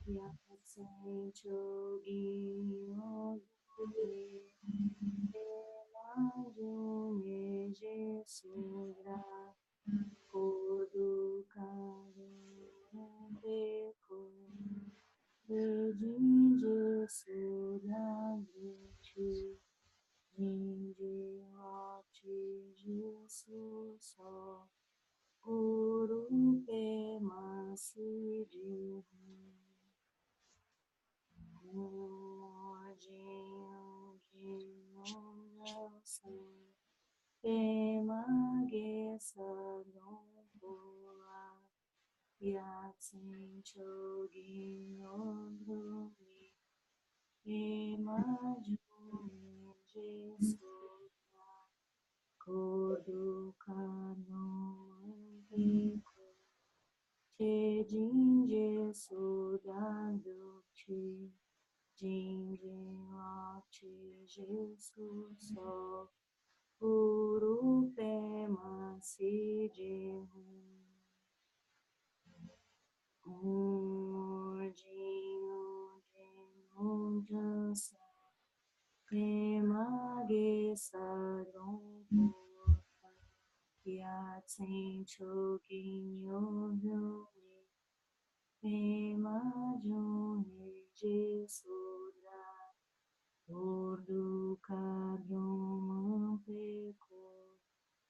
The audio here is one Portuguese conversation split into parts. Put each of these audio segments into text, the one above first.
Yatsen chogi yogi Elajume jesura kodu karu beko Jinje sura guchi Jinje wachi jesu so Guru pe masiri Yatsen chogi odhumi Emajumi jesuya Kodu kano eko Che jinje sudan duchi Jinje wachi jesu so Guru pema sije Yatsen chogi yogi Pema juni jesuda Urdu kadum peko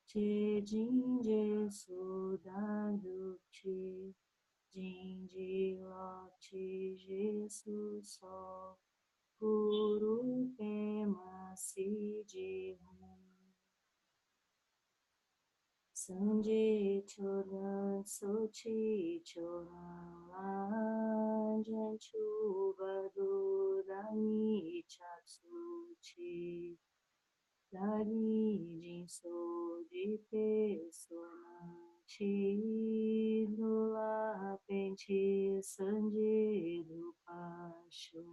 Che jinje suda duchi Jinji lachi jesu so Guru pema siji Sanje chola sochi chola Janchu badurani chatsuchi Dari jinso jipe sonachi Lula penchi sanje lupasho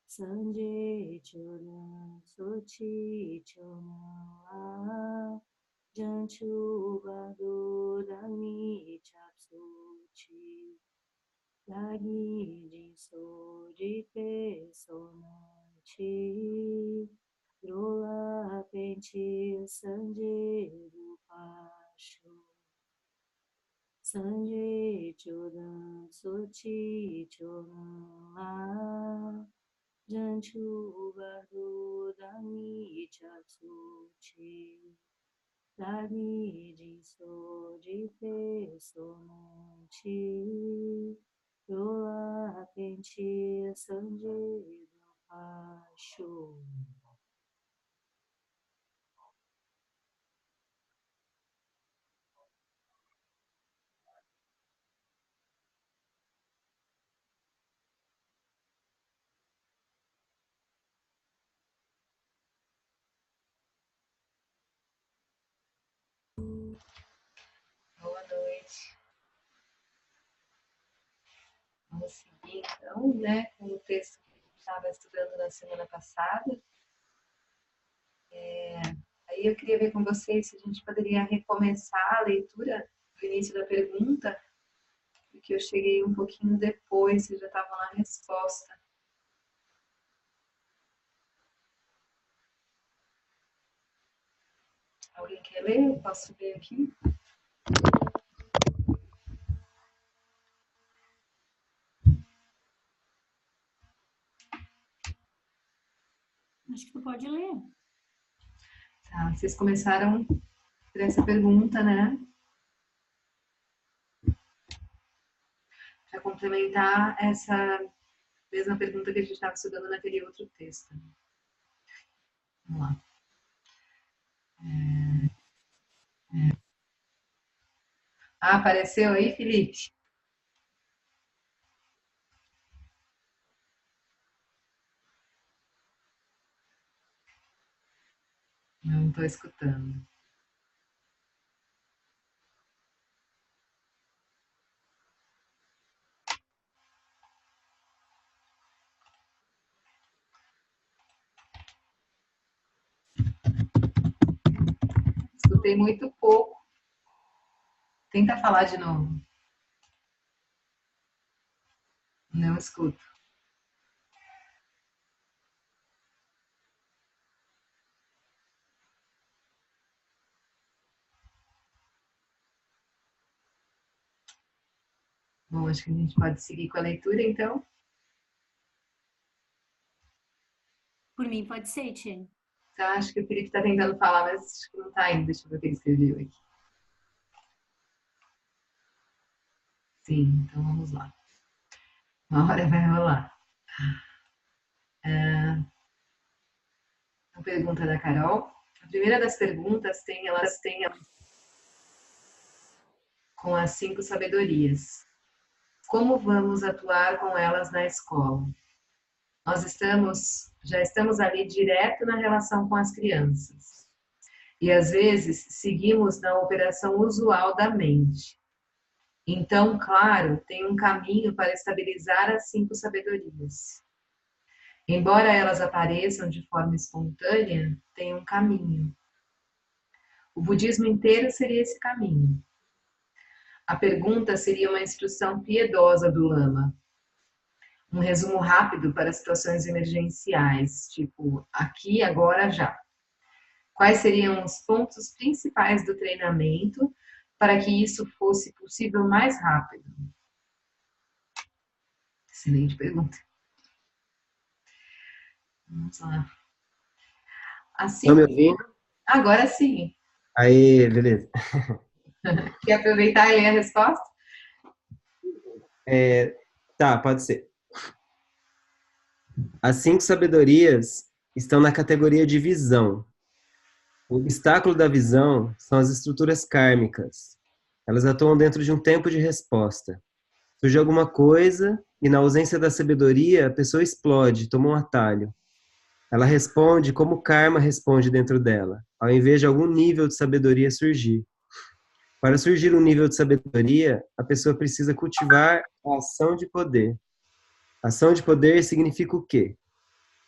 Sanje chola sochi chola Janchu badurani chapsuchi Lagi jinso jipe sonachi Rola penchi sanje rupasho Sanje chodan sochi chodan Janchu badurani chapsuchi Lagi jinso jipe sonachi Rola penchi sanje rupasho Boa noite. Vamos seguir então, né, com o texto que a gente estava estudando na semana passada. Aí eu queria ver com vocês se a gente poderia recomeçar a leitura do início da pergunta, porque eu cheguei um pouquinho depois, eu já estava na resposta. Alguém quer ler? Eu posso ler aqui? Acho que tu pode ler. Tá, vocês começaram por essa pergunta, né? Para complementar essa mesma pergunta que a gente estava estudando naquele outro texto. Vamos lá. Ah, apareceu aí, Felipe? Não estou escutando. Escutei muito pouco. Tenta falar de novo. Não escuto. Bom, acho que a gente pode seguir com a leitura, então. Por mim, pode ser, Tia. Tá, acho que o Felipe está tentando falar, mas acho que não está ainda. Deixa eu ver o que ele escreveu aqui. Sim, então vamos lá. Uma hora vai rolar. A pergunta da Carol. A primeira das perguntas elas têm com as 5 sabedorias. Como vamos atuar com elas na escola? Já estamos ali direto na relação com as crianças. E às vezes seguimos na operação usual da mente. Então, claro, tem um caminho para estabilizar as 5 sabedorias. Embora elas apareçam de forma espontânea, tem um caminho. O budismo inteiro seria esse caminho. A pergunta seria uma instrução piedosa do Lama. Um resumo rápido para situações emergenciais, tipo aqui, agora, já. Quais seriam os pontos principais do treinamento para que isso fosse possível mais rápido? Excelente pergunta. Vamos lá. Estão Assim, me ouvindo? agora sim. Aí, beleza. Quer aproveitar e ler a resposta? Tá, pode ser. As 5 sabedorias estão na categoria de visão. O obstáculo da visão são as estruturas kármicas. Elas atuam dentro de um tempo de resposta. Surge alguma coisa e, na ausência da sabedoria, a pessoa explode, toma um atalho. Ela responde como o karma responde dentro dela, ao invés de algum nível de sabedoria surgir. Para surgir um nível de sabedoria, a pessoa precisa cultivar a ação de poder. Ação de poder significa o quê?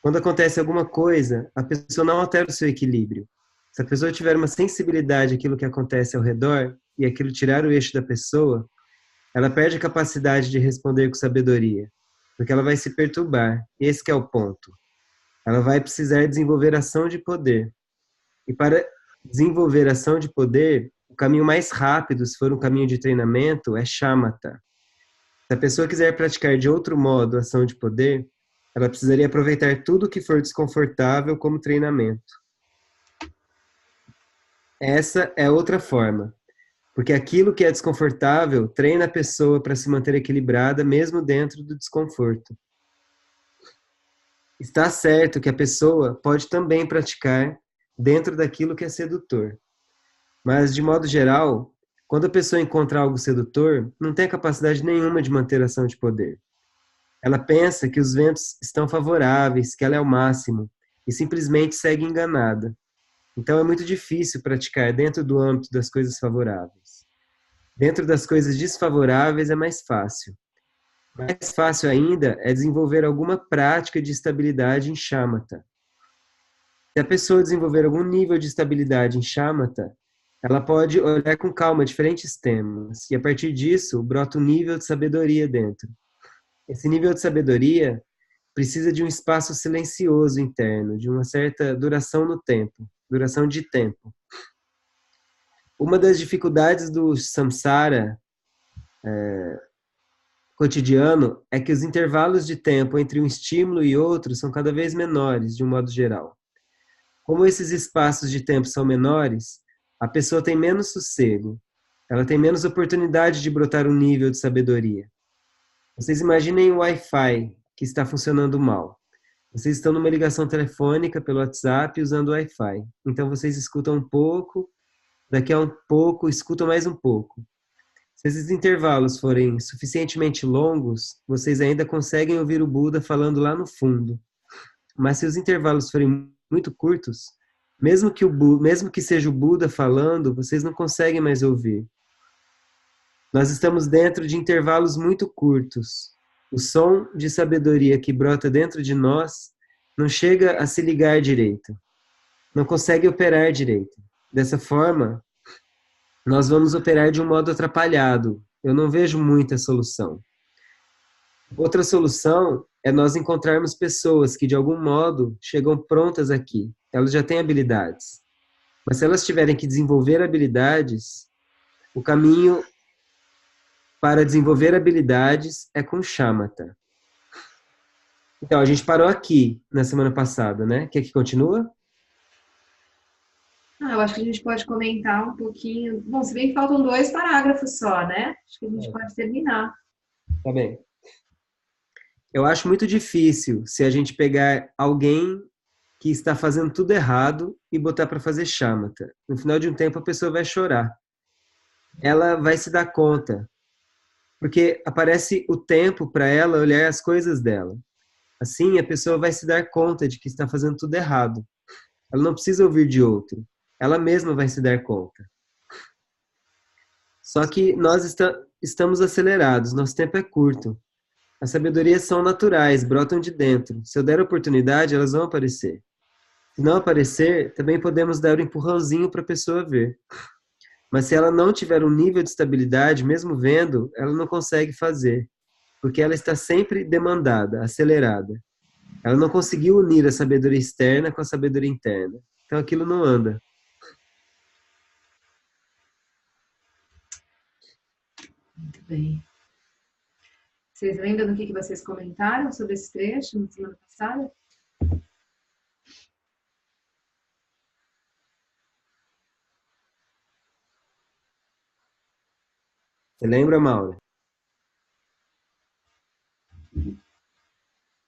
Quando acontece alguma coisa, a pessoa não altera o seu equilíbrio. Se a pessoa tiver uma sensibilidade àquilo que acontece ao redor e aquilo tirar o eixo da pessoa, ela perde a capacidade de responder com sabedoria, porque ela vai se perturbar. Esse que é o ponto. Ela vai precisar desenvolver ação de poder. E para desenvolver ação de poder, o caminho mais rápido, se for um caminho de treinamento, é shamatha. Se a pessoa quiser praticar de outro modo a ação de poder, ela precisaria aproveitar tudo que for desconfortável como treinamento. Essa é outra forma, porque aquilo que é desconfortável treina a pessoa para se manter equilibrada mesmo dentro do desconforto. Está certo que a pessoa pode também praticar dentro daquilo que é sedutor. Mas, de modo geral, quando a pessoa encontra algo sedutor, não tem capacidade nenhuma de manter a ação de poder. Ela pensa que os ventos estão favoráveis, que ela é o máximo, e simplesmente segue enganada. Então é muito difícil praticar dentro do âmbito das coisas favoráveis. Dentro das coisas desfavoráveis é mais fácil. Mais fácil ainda é desenvolver alguma prática de estabilidade em shamatha. Se a pessoa desenvolver algum nível de estabilidade em shamatha, ela pode olhar com calma diferentes temas, e a partir disso brota um nível de sabedoria dentro. Esse nível de sabedoria precisa de um espaço silencioso interno, de uma certa duração no tempo, duração de tempo. Uma das dificuldades do samsara cotidiano é que os intervalos de tempo entre um estímulo e outro são cada vez menores, de um modo geral. Como esses espaços de tempo são menores, a pessoa tem menos sossego, ela tem menos oportunidade de brotar um nível de sabedoria. Vocês imaginem o Wi-Fi que está funcionando mal. Vocês estão numa ligação telefônica pelo WhatsApp usando o Wi-Fi. Então vocês escutam um pouco, daqui a um pouco escutam mais um pouco. Se esses intervalos forem suficientemente longos, vocês ainda conseguem ouvir o Buda falando lá no fundo. Mas se os intervalos forem muito curtos, mesmo que seja o Buda falando, vocês não conseguem mais ouvir. Nós estamos dentro de intervalos muito curtos. O som de sabedoria que brota dentro de nós não chega a se ligar direito, não consegue operar direito. Dessa forma, nós vamos operar de um modo atrapalhado. Eu não vejo muita solução. Outra solução é nós encontrarmos pessoas que, de algum modo, chegam prontas aqui. Elas já têm habilidades. Mas se elas tiverem que desenvolver habilidades, o caminho para desenvolver habilidades é com shamatha. Então, a gente parou aqui na semana passada, né? Quer que continua? Eu acho que a gente pode comentar um pouquinho. Bom, se bem que faltam 2 parágrafos só, né? Acho que a gente pode terminar. Tá bem. Eu acho muito difícil se a gente pegar alguém que está fazendo tudo errado e botar para fazer shamatha. No final de um tempo, a pessoa vai chorar. Ela vai se dar conta, porque aparece o tempo para ela olhar as coisas dela. Assim, a pessoa vai se dar conta de que está fazendo tudo errado. Ela não precisa ouvir de outro. Ela mesma vai se dar conta. Só que nós estamos acelerados, nosso tempo é curto. As sabedorias são naturais, brotam de dentro. Se eu der oportunidade, elas vão aparecer. Se não aparecer, também podemos dar um empurrãozinho para a pessoa ver. Mas se ela não tiver um nível de estabilidade, mesmo vendo, ela não consegue fazer. Porque ela está sempre demandada, acelerada. Ela não conseguiu unir a sabedoria externa com a sabedoria interna. Então aquilo não anda. Muito bem. Vocês lembram do que vocês comentaram sobre esse trecho na semana passada? Você lembra, Maura?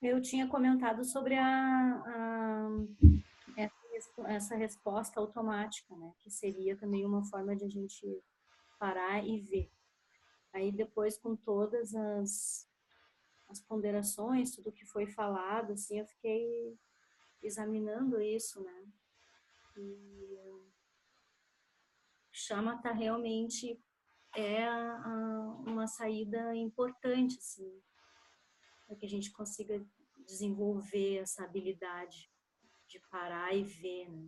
Eu tinha comentado sobre essa resposta automática, né? Que seria também uma forma de a gente parar e ver. Aí depois, com todas as ponderações, tudo que foi falado, assim, eu fiquei examinando isso, né? E shamatha realmente é uma saída importante, assim, para que a gente consiga desenvolver essa habilidade de parar e ver, né?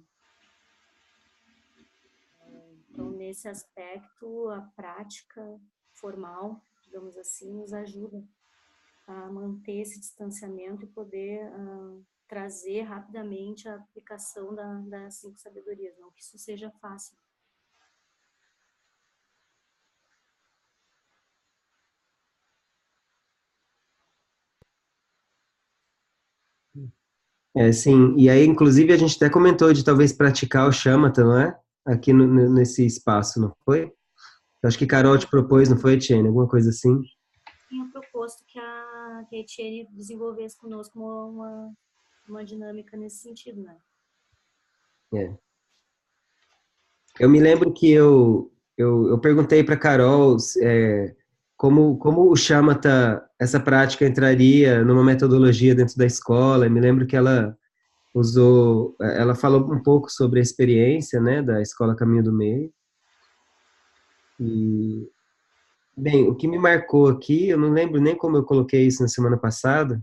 Então, nesse aspecto, a prática formal, digamos assim, nos ajuda a manter esse distanciamento e poder trazer rapidamente a aplicação das 5 sabedorias. Não que isso seja fácil. Sim. E aí, inclusive, a gente até comentou de talvez praticar o shamatha, não é? Aqui nesse espaço, não foi? Eu acho que Carol te propôs, não foi, Etienne? Alguma coisa assim? Tinha proposto que a Etienne desenvolvesse conosco uma dinâmica nesse sentido, né? É. Eu me lembro que eu perguntei para Carol como o shamatha, essa prática entraria numa metodologia dentro da escola. Eu me lembro que ela falou um pouco sobre a experiência, né, da Escola Caminho do Meio. E, bem, o que me marcou aqui, eu não lembro nem como eu coloquei isso na semana passada,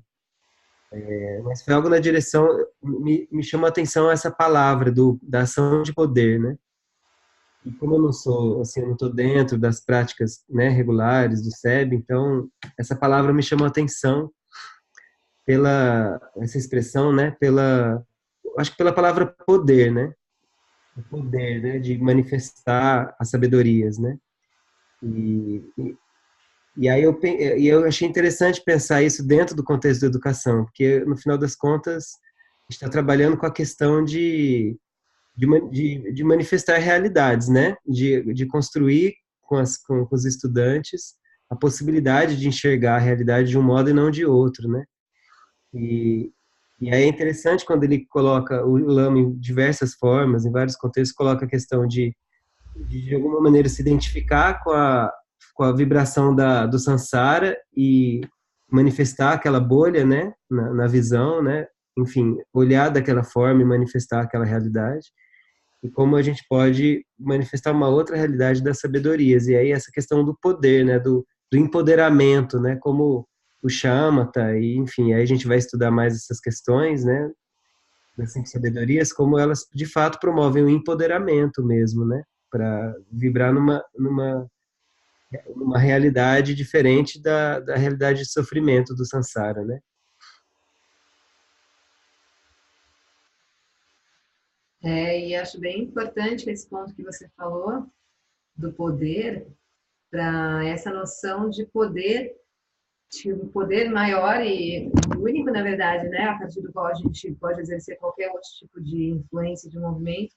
mas foi algo na direção, me chamou a atenção essa palavra da ação de poder, né? E como eu não sou, assim, eu não estou dentro das práticas, né, regulares do SEB, então essa palavra me chamou a atenção pela essa expressão, né, acho que pela palavra poder, né? O poder, né, de manifestar as sabedorias, né? E aí eu achei interessante pensar isso dentro do contexto da educação, porque no final das contas está trabalhando com a questão de manifestar realidades, né? De construir com os estudantes a possibilidade de enxergar a realidade de um modo e não de outro, né? E, e aí é interessante quando ele coloca o Lama em diversas formas, em vários contextos, coloca a questão de alguma maneira se identificar com a vibração do samsara e manifestar aquela bolha, né, na visão, né, enfim, olhar daquela forma e manifestar aquela realidade, e como a gente pode manifestar uma outra realidade das sabedorias, e aí essa questão do poder, né, do empoderamento, né, como o shamatha, e enfim, aí a gente vai estudar mais essas questões, né, das 5 sabedorias, como elas de fato promovem o empoderamento mesmo, né, para vibrar uma realidade diferente da realidade de sofrimento do samsara, né? E acho bem importante esse ponto que você falou do poder, para essa noção de poder, de um poder maior e único, na verdade, né? A partir do qual a gente pode exercer qualquer outro tipo de influência de movimento,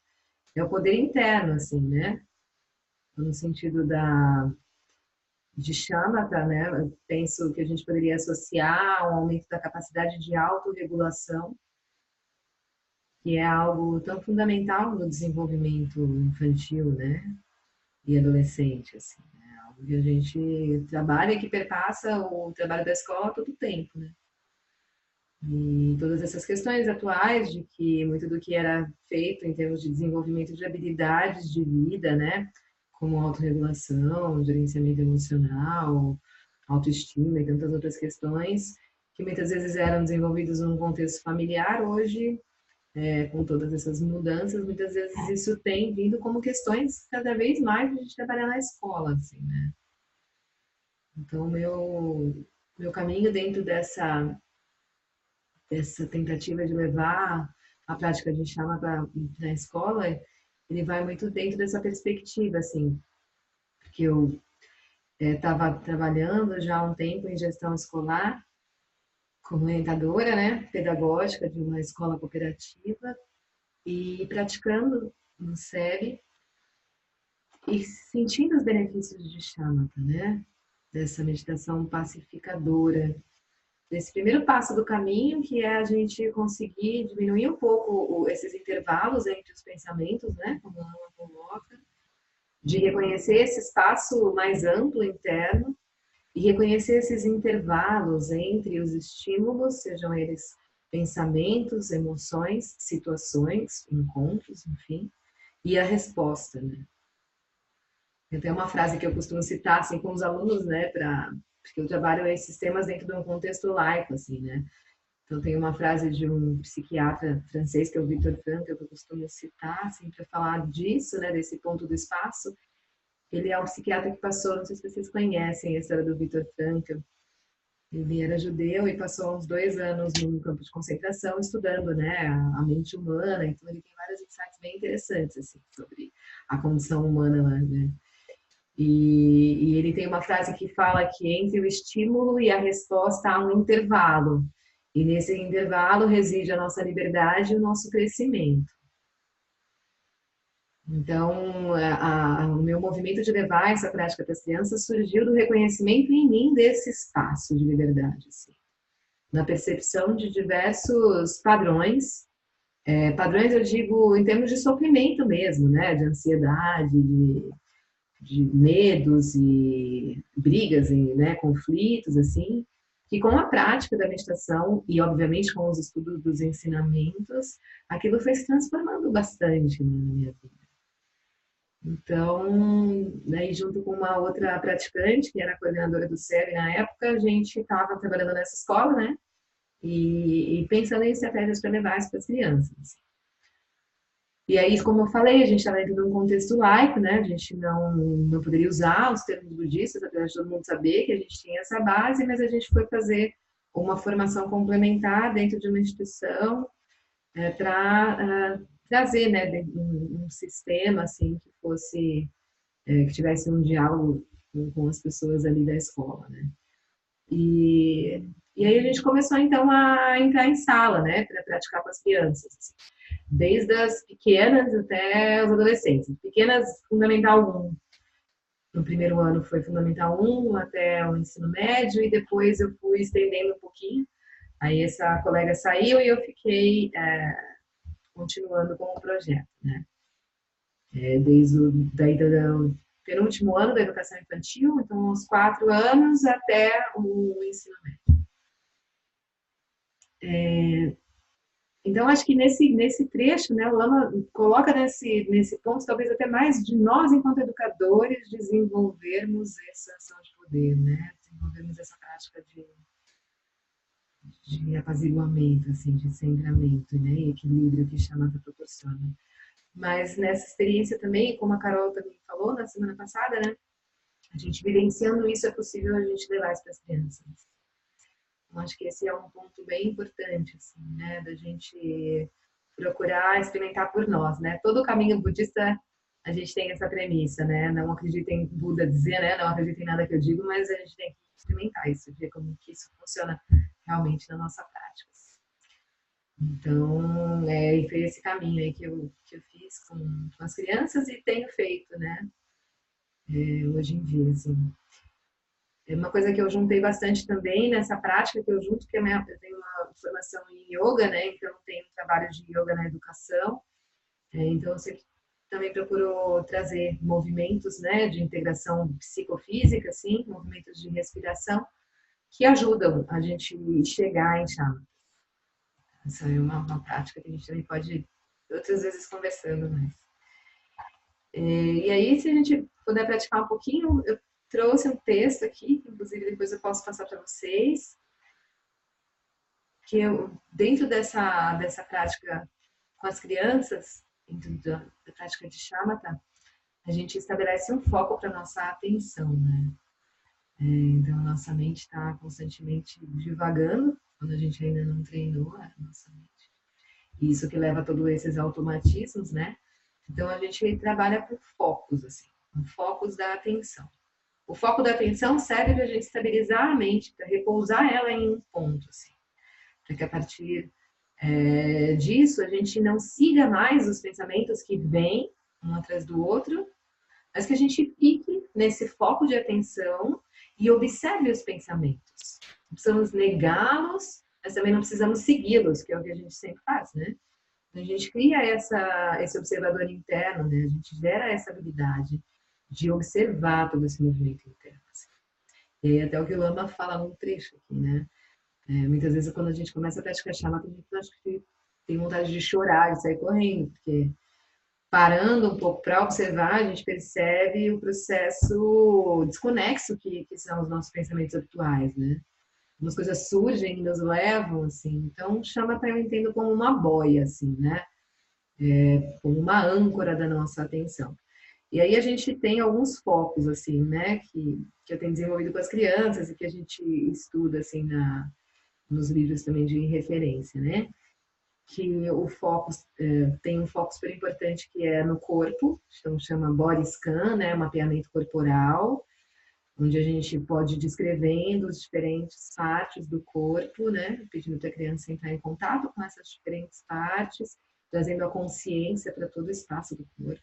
é o poder interno, assim, né? No sentido de shamatha, né? Eu penso que a gente poderia associar um aumento da capacidade de autorregulação, que é algo tão fundamental no desenvolvimento infantil, né? E adolescente, assim, né? Algo que a gente trabalha e que perpassa o trabalho da escola todo o tempo, né? E todas essas questões atuais de que muito do que era feito em termos de desenvolvimento de habilidades de vida, né? Como autorregulação, gerenciamento emocional, autoestima e tantas outras questões que muitas vezes eram desenvolvidos num contexto familiar, hoje, com todas essas mudanças, muitas vezes isso tem vindo como questões cada vez mais de a gente trabalhar na escola, assim, né? Então, meu caminho dentro dessa tentativa de levar a prática de chama na escola, ele vai muito dentro dessa perspectiva, assim, porque eu estava trabalhando já há um tempo em gestão escolar, como orientadora, né, pedagógica de uma escola cooperativa e praticando no SEB e sentindo os benefícios de Shamatha, né, dessa meditação pacificadora, desse primeiro passo do caminho, que é a gente conseguir diminuir um pouco esses intervalos entre os pensamentos, né, como a Ana coloca, de reconhecer esse espaço mais amplo interno e reconhecer esses intervalos entre os estímulos, sejam eles pensamentos, emoções, situações, encontros, enfim, e a resposta, né? Tem uma frase que eu costumo citar assim com os alunos, né, porque eu trabalho em sistemas dentro de um contexto laico, assim, né? Então tem uma frase de um psiquiatra francês que é o Viktor Frankl que eu costumo citar, assim, para falar disso, né, desse ponto do espaço. Ele é um psiquiatra que passou, não sei se vocês conhecem a história do Viktor Frankl. Ele era judeu e passou uns 2 anos num campo de concentração estudando, né, a mente humana. Então ele tem vários insights bem interessantes assim sobre a condição humana lá, né? E ele tem uma frase que fala que entre o estímulo e a resposta há um intervalo. E nesse intervalo reside a nossa liberdade e o nosso crescimento. Então, o meu movimento de levar essa prática para as crianças surgiu do reconhecimento em mim desse espaço de liberdade, assim, na percepção de diversos padrões. Padrões, eu digo, em termos de sofrimento mesmo, né? De ansiedade, de medos e brigas, e, né, conflitos, assim, que com a prática da meditação e, obviamente, com os estudos dos ensinamentos, aquilo foi se transformando bastante na minha vida. Então, daí junto com uma outra praticante, que era a coordenadora do SEB na época, a gente estava trabalhando nessa escola, né? E pensando em estratégias para levar isso para as crianças. E aí, como eu falei, a gente estava dentro de um contexto laico, né? A gente não poderia usar os termos budistas, apesar de todo mundo saber que a gente tinha essa base, mas a gente foi fazer uma formação complementar dentro de uma instituição para trazer, né, um sistema assim que fosse que tivesse um diálogo com as pessoas ali da escola, né? E aí a gente começou então a entrar em sala, né, para praticar com as crianças, assim, desde as pequenas até os adolescentes. Pequenas, Fundamental 1. No primeiro ano foi Fundamental 1 até o ensino médio e depois eu fui estendendo um pouquinho. Aí essa colega saiu e eu fiquei continuando com o projeto, né? Desde o penúltimo ano da educação infantil, então uns 4 anos até o ensino médio. Então, acho que nesse trecho, né, o Lama coloca nesse ponto, talvez até mais de nós, enquanto educadores, desenvolvermos essa ação de poder, né? Desenvolvermos essa prática de apaziguamento, assim, de centramento, né? E equilíbrio que Shamatha proporciona. Mas nessa experiência também, como a Carol também falou na semana passada, né? A gente vivenciando isso, é possível a gente levar isso para as crianças. Então, acho que esse é um ponto bem importante, assim, né? Da gente procurar experimentar por nós, né? Todo o caminho budista, a gente tem essa premissa, né? Não acreditem em Buda dizer, né? Não acreditem em nada que eu digo, mas a gente tem que experimentar isso, ver como que isso funciona realmente na nossa prática. Então, foi esse caminho aí que eu fiz com as crianças e tenho feito, né? Hoje em dia, assim. É uma coisa que eu juntei bastante também nessa prática que eu junto, que eu tenho uma formação em yoga, né? Então, tenho um trabalho de yoga na educação. Então, eu sempre também procuro trazer movimentos, né? De integração psicofísica, assim, movimentos de respiração, que ajudam a gente chegar em chama. Essa é uma prática que a gente também pode outras vezes conversando mais. E aí, se a gente puder praticar um pouquinho, eu trouxe um texto aqui, que inclusive depois eu posso passar para vocês, que eu, dentro dessa prática com as crianças, dentro da prática de shamatha, a gente estabelece um foco para nossa atenção, né? Então, a nossa mente está constantemente divagando, quando a gente ainda não treinou a nossa mente. Isso que leva a todos esses automatismos, né? Então, a gente trabalha por focos, assim, com focos da atenção. O foco da atenção serve para a gente estabilizar a mente, para repousar ela em um ponto, assim. Para que a partir disso, a gente não siga mais os pensamentos que vêm um atrás do outro, mas que a gente fique nesse foco de atenção e observe os pensamentos. Não precisamos negá-los, mas também não precisamos segui-los, que é o que a gente sempre faz, né? A gente cria esse observador interno, né? A gente gera essa habilidade de observar todo esse movimento interno. Assim. E aí até o que o Lama fala num trecho aqui, né? Muitas vezes quando a gente começa a praticar shamatha, a gente acha que tem vontade de chorar, de sair correndo, porque parando um pouco para observar, a gente percebe o processo desconexo que são os nossos pensamentos habituais, né? Umas coisas surgem e nos levam, assim. Então, shamatha eu entendo como uma boia, assim, né? Como uma âncora da nossa atenção. E aí a gente tem alguns focos, assim, né? Que eu tenho desenvolvido com as crianças e que a gente estuda, assim, nos livros também de referência, né? Que o foco tem um foco super importante que é no corpo, então chama body scan, né, mapeamento corporal, onde a gente pode ir descrevendo as diferentes partes do corpo, né, pedindo para a criança entrar em contato com essas diferentes partes, trazendo a consciência para todo o espaço do corpo.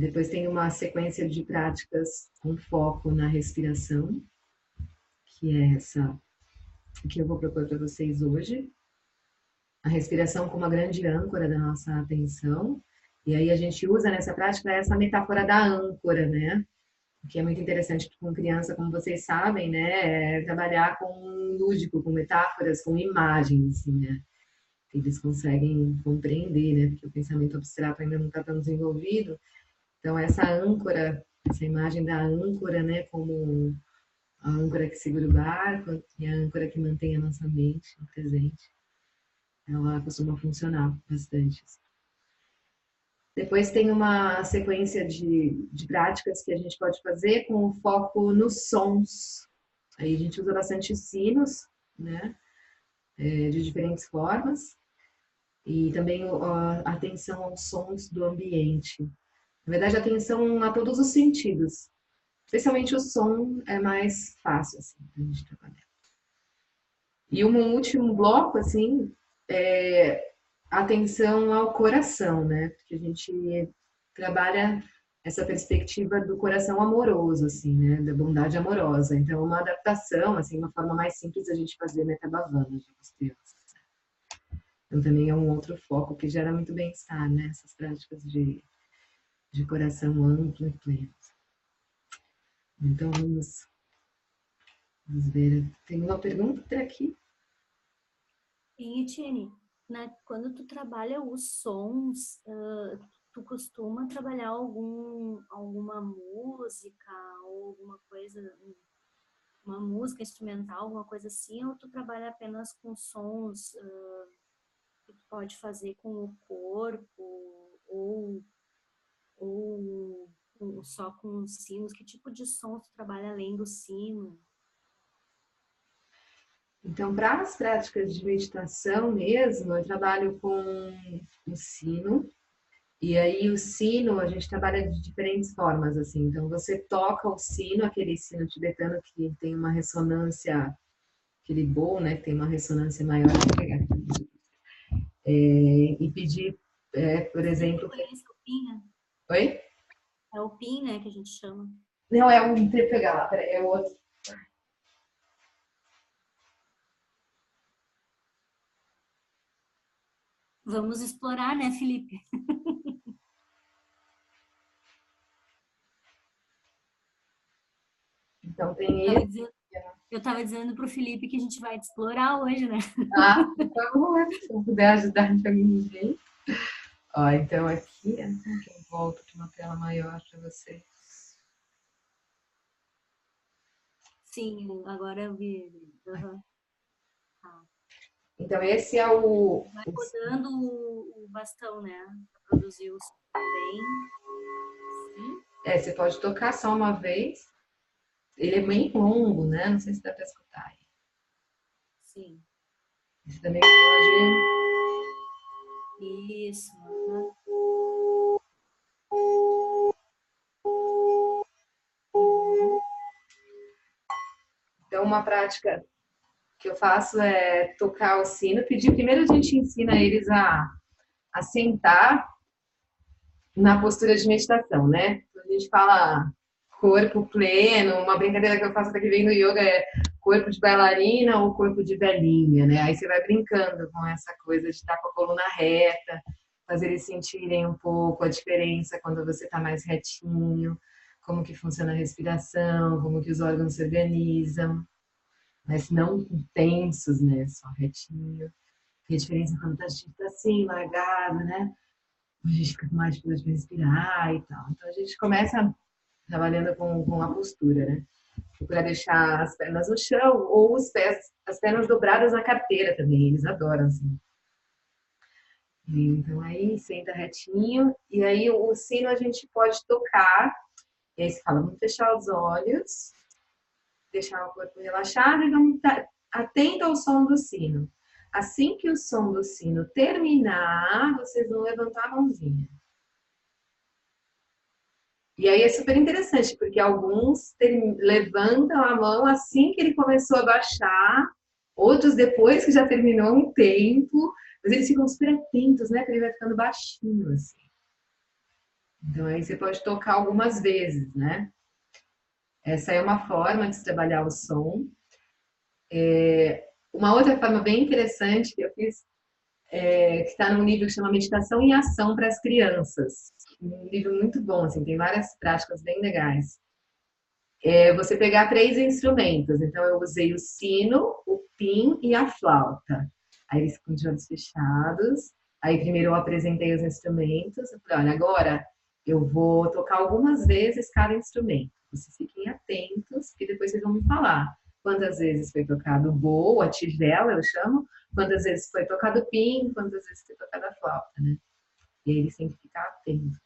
Depois tem uma sequência de práticas com foco na respiração, que é essa que eu vou propor para vocês hoje. A respiração como uma grande âncora da nossa atenção. E aí a gente usa nessa prática essa metáfora da âncora, né? Que é muito interessante com criança, como vocês sabem, né? Trabalhar com lúdico, com metáforas, com imagens, assim, né? Eles conseguem compreender, né? Porque o pensamento abstrato ainda não está tão desenvolvido. Então, essa âncora, essa imagem da âncora, né? Como a âncora que segura o barco e a âncora que mantém a nossa mente no presente. Ela costuma funcionar bastante. Depois tem uma sequência de práticas que a gente pode fazer com foco nos sons. Aí a gente usa bastante sinos, né? De diferentes formas. E também a atenção aos sons do ambiente. Na verdade, a atenção a todos os sentidos. Especialmente o som é mais fácil, assim, pra gente trabalhar. E um último bloco, assim, é atenção ao coração, né? Porque a gente trabalha essa perspectiva do coração amoroso, assim, né? Da bondade amorosa. Então, uma adaptação, assim, uma forma mais simples da gente fazer metabhavana para as crianças. Então, também é um outro foco que gera muito bem-estar, né? Essas práticas de coração amplo e pleno. Então, vamos ver. Tem uma pergunta aqui. E, Etienne, né, quando tu trabalha os sons, tu costuma trabalhar alguma música ou alguma coisa, uma música instrumental, alguma coisa assim, ou tu trabalha apenas com sons que tu pode fazer com o corpo ou só com os sinos? Que tipo de som tu trabalha além do sino? Então, para as práticas de meditação mesmo, eu trabalho com o sino. E aí o sino, a gente trabalha de diferentes formas, assim. Então, você toca o sino, aquele sino tibetano que tem uma ressonância, aquele bowl, né, que tem uma ressonância maior. Vou pegar aqui. E pedir, por exemplo... Conhece o pin, né? Oi? É o pin, né, que a gente chama. Não, é um... Deixa eu pegar lá, peraí, é o outro. Vamos explorar, né, Felipe? Então, tem esse. Eu estava dizendo para o Felipe que a gente vai explorar hoje, né? Ah, por favor, se eu puder ajudar de algum jeito. Ó, então aqui, que eu volto para uma tela maior para você. Sim, agora eu vi. Uhum. Tá. Então esse é o... Vai rodando o bastão, né? Para produzir o som também. Você pode tocar só uma vez. Ele é bem longo, né? Não sei se dá para escutar. Sim. Esse também pode... Isso. Uhum. Então uma prática que eu faço é tocar o sino. Pedir, primeiro a gente ensina eles a sentar na postura de meditação, né? Então, a gente fala corpo pleno, uma brincadeira que eu faço daqui vem do yoga é corpo de bailarina ou corpo de velhinha, né? Aí você vai brincando com essa coisa de estar com a coluna reta, fazer eles sentirem um pouco a diferença quando você está mais retinho, como que funciona a respiração, como que os órgãos se organizam, mas não tensos, né? Só retinho. E a diferença quando tá assim, largado, né? A gente fica com mais dificuldade para respirar e tal. Então a gente começa trabalhando com a postura, né? Procurar deixar as pernas no chão ou os pés, as pernas dobradas na carteira também, eles adoram, assim. Então aí senta retinho, e aí o sino a gente pode tocar, e aí você fala, vamos fechar os olhos, deixar o corpo relaxado e vamos estar atento ao som do sino. Assim que o som do sino terminar, vocês vão levantar a mãozinha. E aí é super interessante, porque alguns levantam a mão assim que ele começou a baixar, outros depois que já terminou um tempo, mas eles ficam super atentos, né? Que ele vai ficando baixinho, assim. Então aí você pode tocar algumas vezes, né? Essa é uma forma de se trabalhar o som. Uma outra forma bem interessante que eu fiz, que está num livro que chama Meditação em Ação para as Crianças. Um livro muito bom, assim, tem várias práticas bem legais. Você pegar 3 instrumentos. Então, eu usei o sino, o pin e a flauta. Aí eles ficam de olhos fechados. Aí primeiro eu apresentei os instrumentos. Eu falei, olha, agora eu vou tocar algumas vezes cada instrumento. Vocês fiquem atentos e depois vocês vão me falar quantas vezes foi tocado o bowl, a tigela, eu chamo, quantas vezes foi tocado o pin, quantas vezes foi tocada a flauta, né? E aí eles têm que ficar atentos.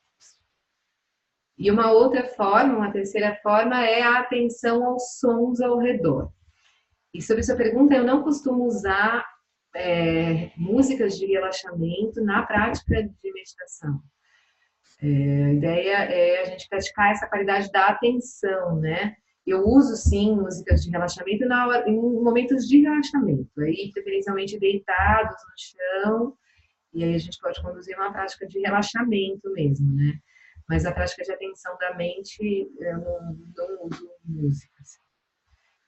E uma outra forma, uma terceira forma, é a atenção aos sons ao redor. E sobre sua pergunta, eu não costumo usar músicas de relaxamento na prática de meditação. A ideia é a gente praticar essa qualidade da atenção, né? Eu uso, sim, músicas de relaxamento em momentos de relaxamento, aí preferencialmente deitados no chão, e aí a gente pode conduzir uma prática de relaxamento mesmo, né? Mas a prática de atenção da mente, eu não uso música. Assim.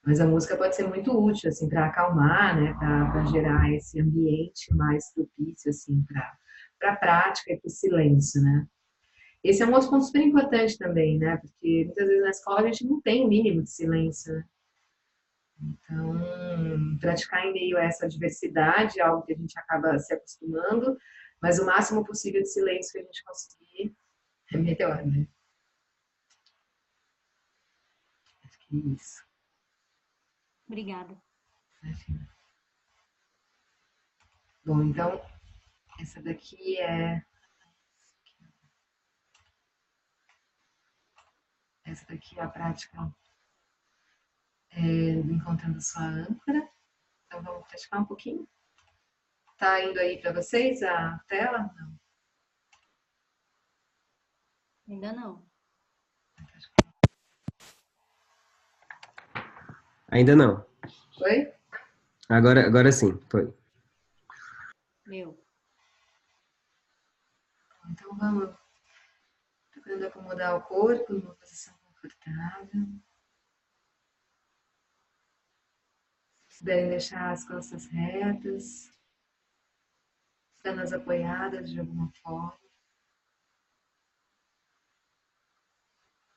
Mas a música pode ser muito útil, assim, para acalmar, né? Para gerar esse ambiente mais propício, assim, para a prática e para o silêncio, né? Esse é um outro ponto super importante também, né? Porque muitas vezes na escola a gente não tem o mínimo de silêncio, né? Então, praticar em meio a essa diversidade é algo que a gente acaba se acostumando, mas o máximo possível de silêncio que a gente conseguir é melhor, né? Acho que é isso. Obrigada. Imagina. Bom, então, essa daqui é... essa daqui é a prática encontrando sua âncora. Então vamos praticar um pouquinho. Tá indo aí para vocês a tela? Não. Ainda não. Ainda não. Foi? Agora sim, foi. Meu. Então vamos procurando acomodar o corpo numa posição confortável. Se puderem deixar as costas retas, pernas apoiadas de alguma forma.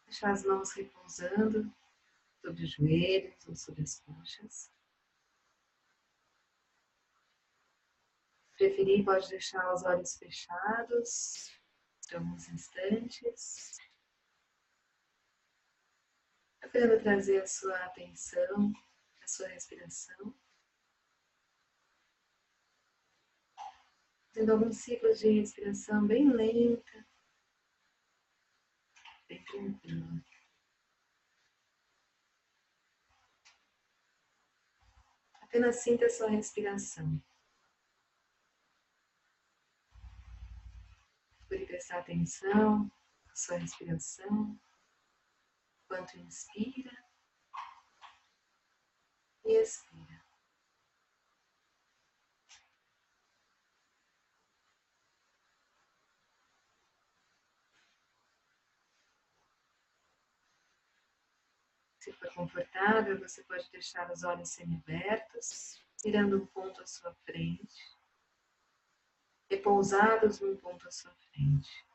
Deixar as mãos repousando sobre os joelhos ou sobre as coxas. Se preferir, pode deixar os olhos fechados por alguns instantes. Procurando trazer a sua atenção, a sua respiração. Fazendo alguns ciclos de respiração bem lenta, bem tranquila. Apenas sinta a sua respiração. Procure prestar atenção à sua respiração, enquanto inspira e expira. Se for confortável, você pode deixar os olhos semiabertos, mirando um ponto à sua frente, repousados num ponto à sua frente.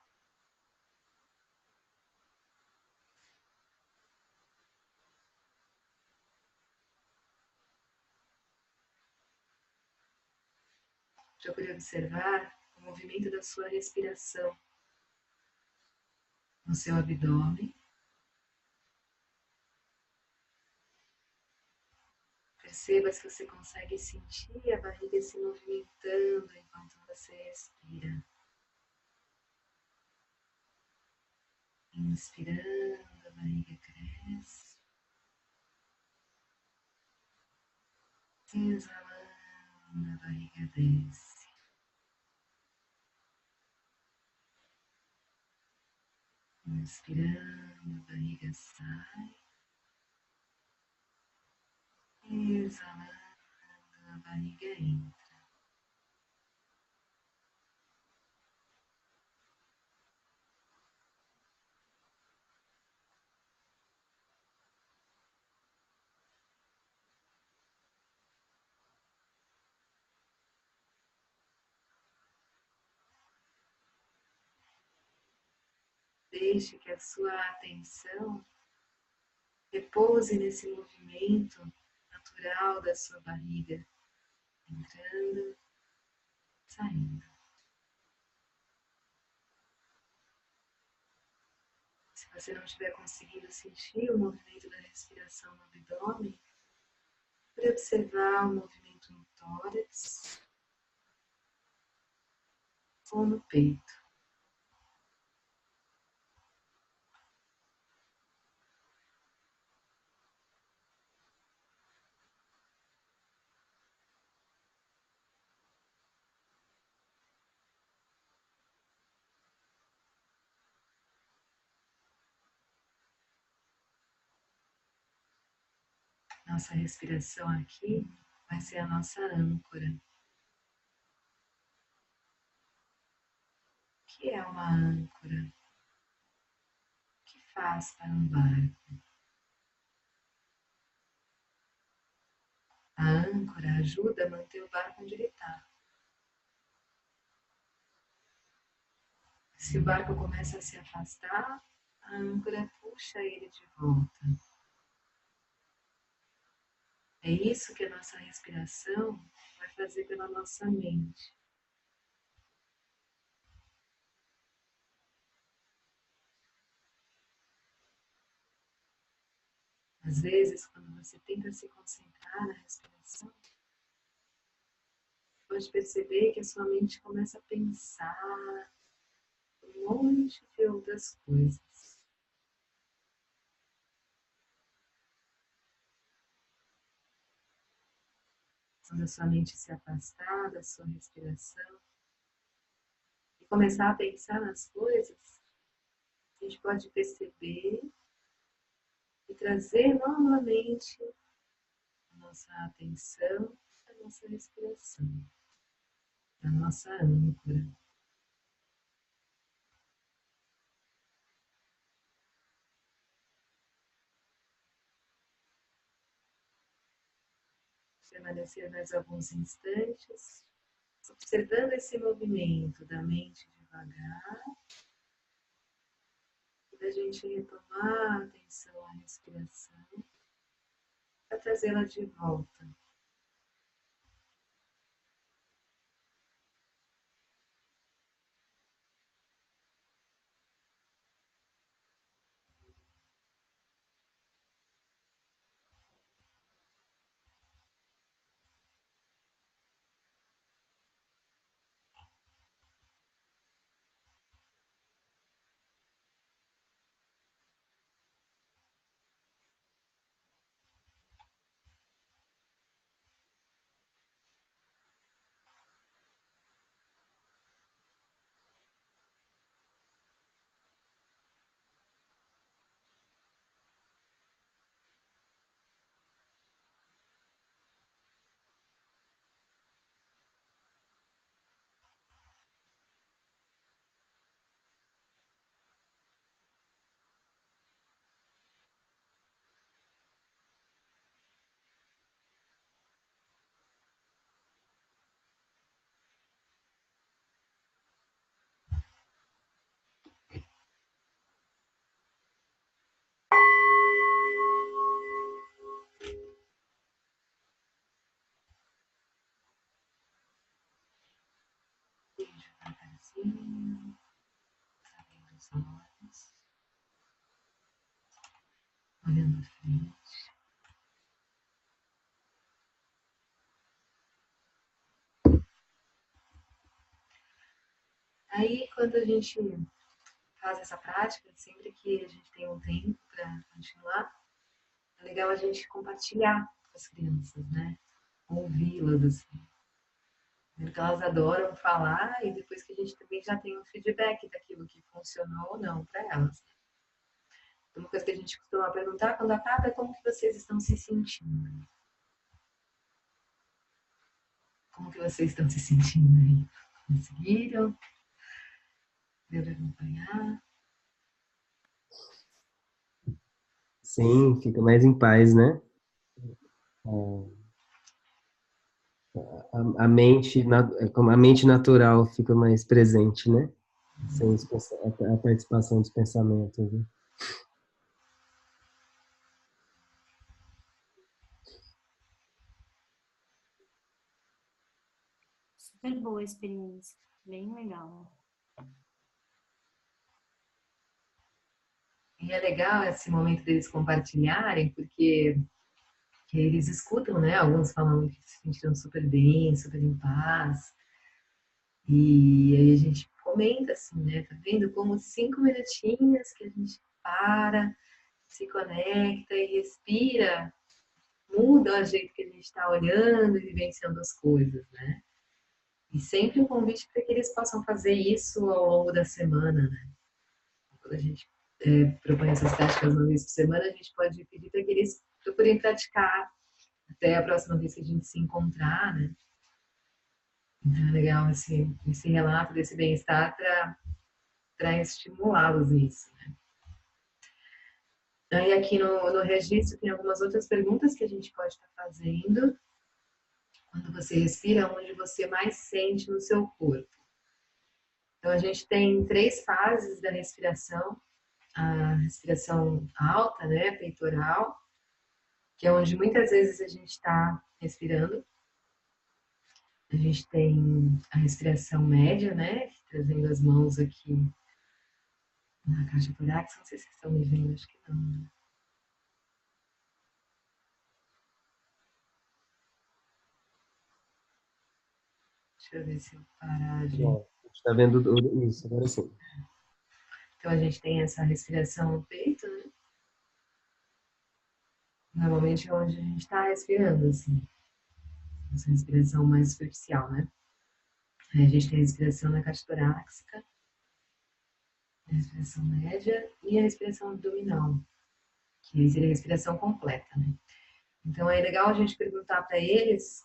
Procure observar o movimento da sua respiração no seu abdômen. Perceba se você consegue sentir a barriga se movimentando enquanto você respira. Inspirando, a barriga cresce. Exalando, a barriga desce. Inspirando, a barriga sai. Exalando, a barriga entra. Deixe que a sua atenção repouse nesse movimento natural da sua barriga, entrando, saindo. Se você não estiver conseguindo sentir o movimento da respiração no abdômen, pode observar o movimento no tórax ou no peito. Nossa respiração aqui vai ser a nossa âncora. O que é uma âncora? O que faz para um barco? A âncora ajuda a manter o barco onde ele está. Se o barco começa a se afastar, a âncora puxa ele de volta. É isso que a nossa respiração vai fazer pela nossa mente. Às vezes, quando você tenta se concentrar na respiração, pode perceber que a sua mente começa a pensar um monte de outras coisas. Quando a sua mente se afastar da sua respiração e começar a pensar nas coisas, a gente pode perceber e trazer novamente a nossa atenção à nossa respiração, à nossa âncora. Permanecer mais alguns instantes, observando esse movimento da mente devagar, e da gente retomar a atenção à respiração para trazê-la de volta. Devagarzinho, abrindo os olhos, olhando à frente. Aí, quando a gente faz essa prática, sempre que a gente tem um tempo para continuar, é legal a gente compartilhar com as crianças, né? Ouvi-las, assim. Porque elas adoram falar e depois que a gente também já tem um feedback daquilo que funcionou ou não para elas. Uma coisa que a gente costuma perguntar quando acaba é como que vocês estão se sentindo. Como que vocês estão se sentindo aí? Conseguiram? Deu para acompanhar? Sim, fica mais em paz, né? A mente natural fica mais presente, né? Sem a participação dos pensamentos, né? Super boa a experiência, bem legal. E é legal esse momento deles compartilharem, porque eles escutam, né? Alguns falando que se sentiram super bem, super em paz. E aí a gente comenta assim, né? Tá vendo como 5 minutinhos que a gente para, se conecta e respira, muda o jeito que a gente está olhando e vivenciando as coisas, né? E sempre um convite para que eles possam fazer isso ao longo da semana, né? Quando a gente propõe essas práticas uma vez por semana, a gente pode pedir para que eles procurem praticar até a próxima vez que a gente se encontrar, né? Então é legal esse relato desse bem-estar para estimulá-los nisso, né? Aí aqui no registro tem algumas outras perguntas que a gente pode estar fazendo. Quando você respira, onde você mais sente no seu corpo? Então a gente tem 3 fases da respiração. A respiração alta, né, peitoral, que é onde muitas vezes a gente está respirando. A gente tem a respiração média, né, trazendo as mãos aqui na caixa torácica. Não sei se vocês estão me vendo, acho que não, né? Deixa eu ver se eu parar de... Bom, a gente está vendo isso, agora sim. Então a gente tem essa respiração no peito, né? Normalmente é onde a gente está respirando, assim. essa respiração mais superficial, né? Aí a gente tem a respiração na caixa torácica, a respiração média e a respiração abdominal, que seria a respiração completa, né? Então é legal a gente perguntar para eles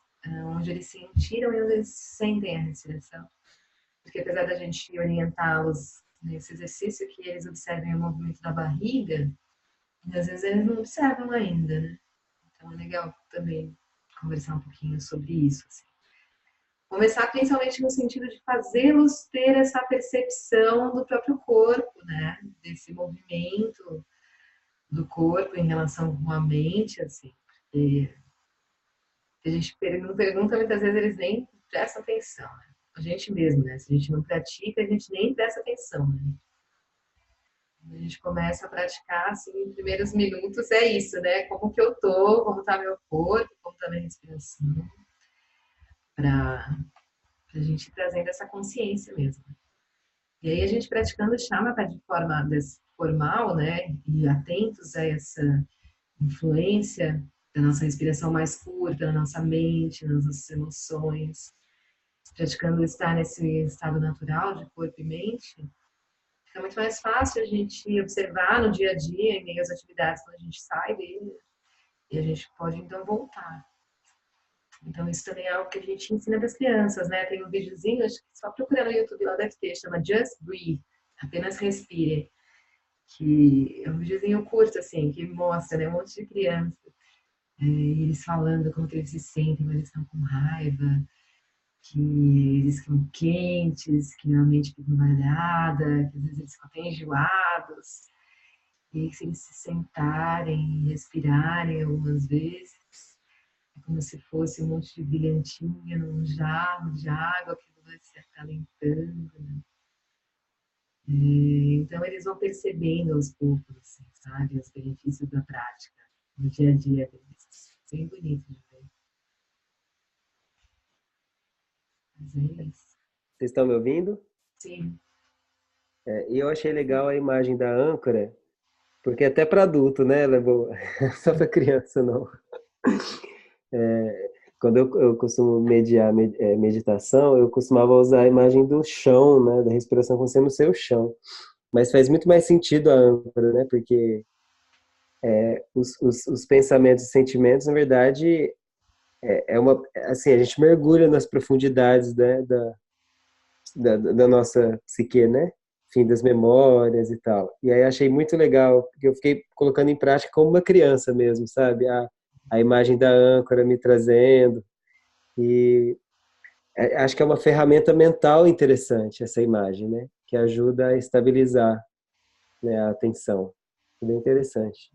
onde eles sentiram e onde eles sentem a respiração. Porque apesar da gente orientá-los nesse exercício que eles observem o movimento da barriga, às vezes eles não observam ainda, né? Então é legal também conversar um pouquinho sobre isso, assim. Conversar principalmente no sentido de fazê-los ter essa percepção do próprio corpo, né? Desse movimento do corpo em relação com a mente, assim. Porque a gente não pergunta, muitas vezes eles nem prestam atenção, né? A gente mesmo, né? Se a gente não pratica, a gente nem presta atenção, né? A gente começa a praticar, assim, em primeiros minutos é isso, né? Como que eu tô, como tá meu corpo, como tá minha respiração, pra a gente ir trazendo essa consciência mesmo. E aí a gente praticando chama de forma formal, né? E atentos a essa influência da nossa respiração mais curta, na nossa mente, nas nossas emoções. Praticando estar nesse estado natural de corpo e mente, fica muito mais fácil a gente observar no dia a dia, em meio às atividades, quando a gente sai dele, e a gente pode então voltar. Então isso também é algo que a gente ensina para as crianças, né? Tem um videozinho, acho que só procurar no YouTube lá deve ter, chama Just Breathe, apenas respire, que é um videozinho curto, assim, que mostra, né, um monte de crianças, eles falando como que eles se sentem quando eles estão com raiva, que eles ficam quentes, que a mente fica embaralhada, que às vezes eles ficam até enjoados. E aí, se eles se sentarem e respirarem algumas vezes, é como se fosse um monte de brilhantinha num jarro de água que vai se acalentando. Né? Então eles vão percebendo aos poucos, assim, sabe, os benefícios da prática no dia a dia deles. Bem bonito de ver. Mas é isso. Vocês estão me ouvindo? Sim. E eu achei legal a imagem da âncora, porque até para adulto, né? Levou só para criança, não. Quando eu costumo mediar meditação, eu costumava usar a imagem do chão, né? Da respiração como sendo o seu chão. Mas faz muito mais sentido a âncora, né? Porque os pensamentos e sentimentos, na verdade, assim, a gente mergulha nas profundidades, né, da nossa psique, né? Fim das memórias e tal. E aí achei muito legal, porque eu fiquei colocando em prática como uma criança mesmo, sabe? A imagem da âncora me trazendo. E acho que é uma ferramenta mental interessante essa imagem, né? Que ajuda a estabilizar, né, a atenção. Bem interessante.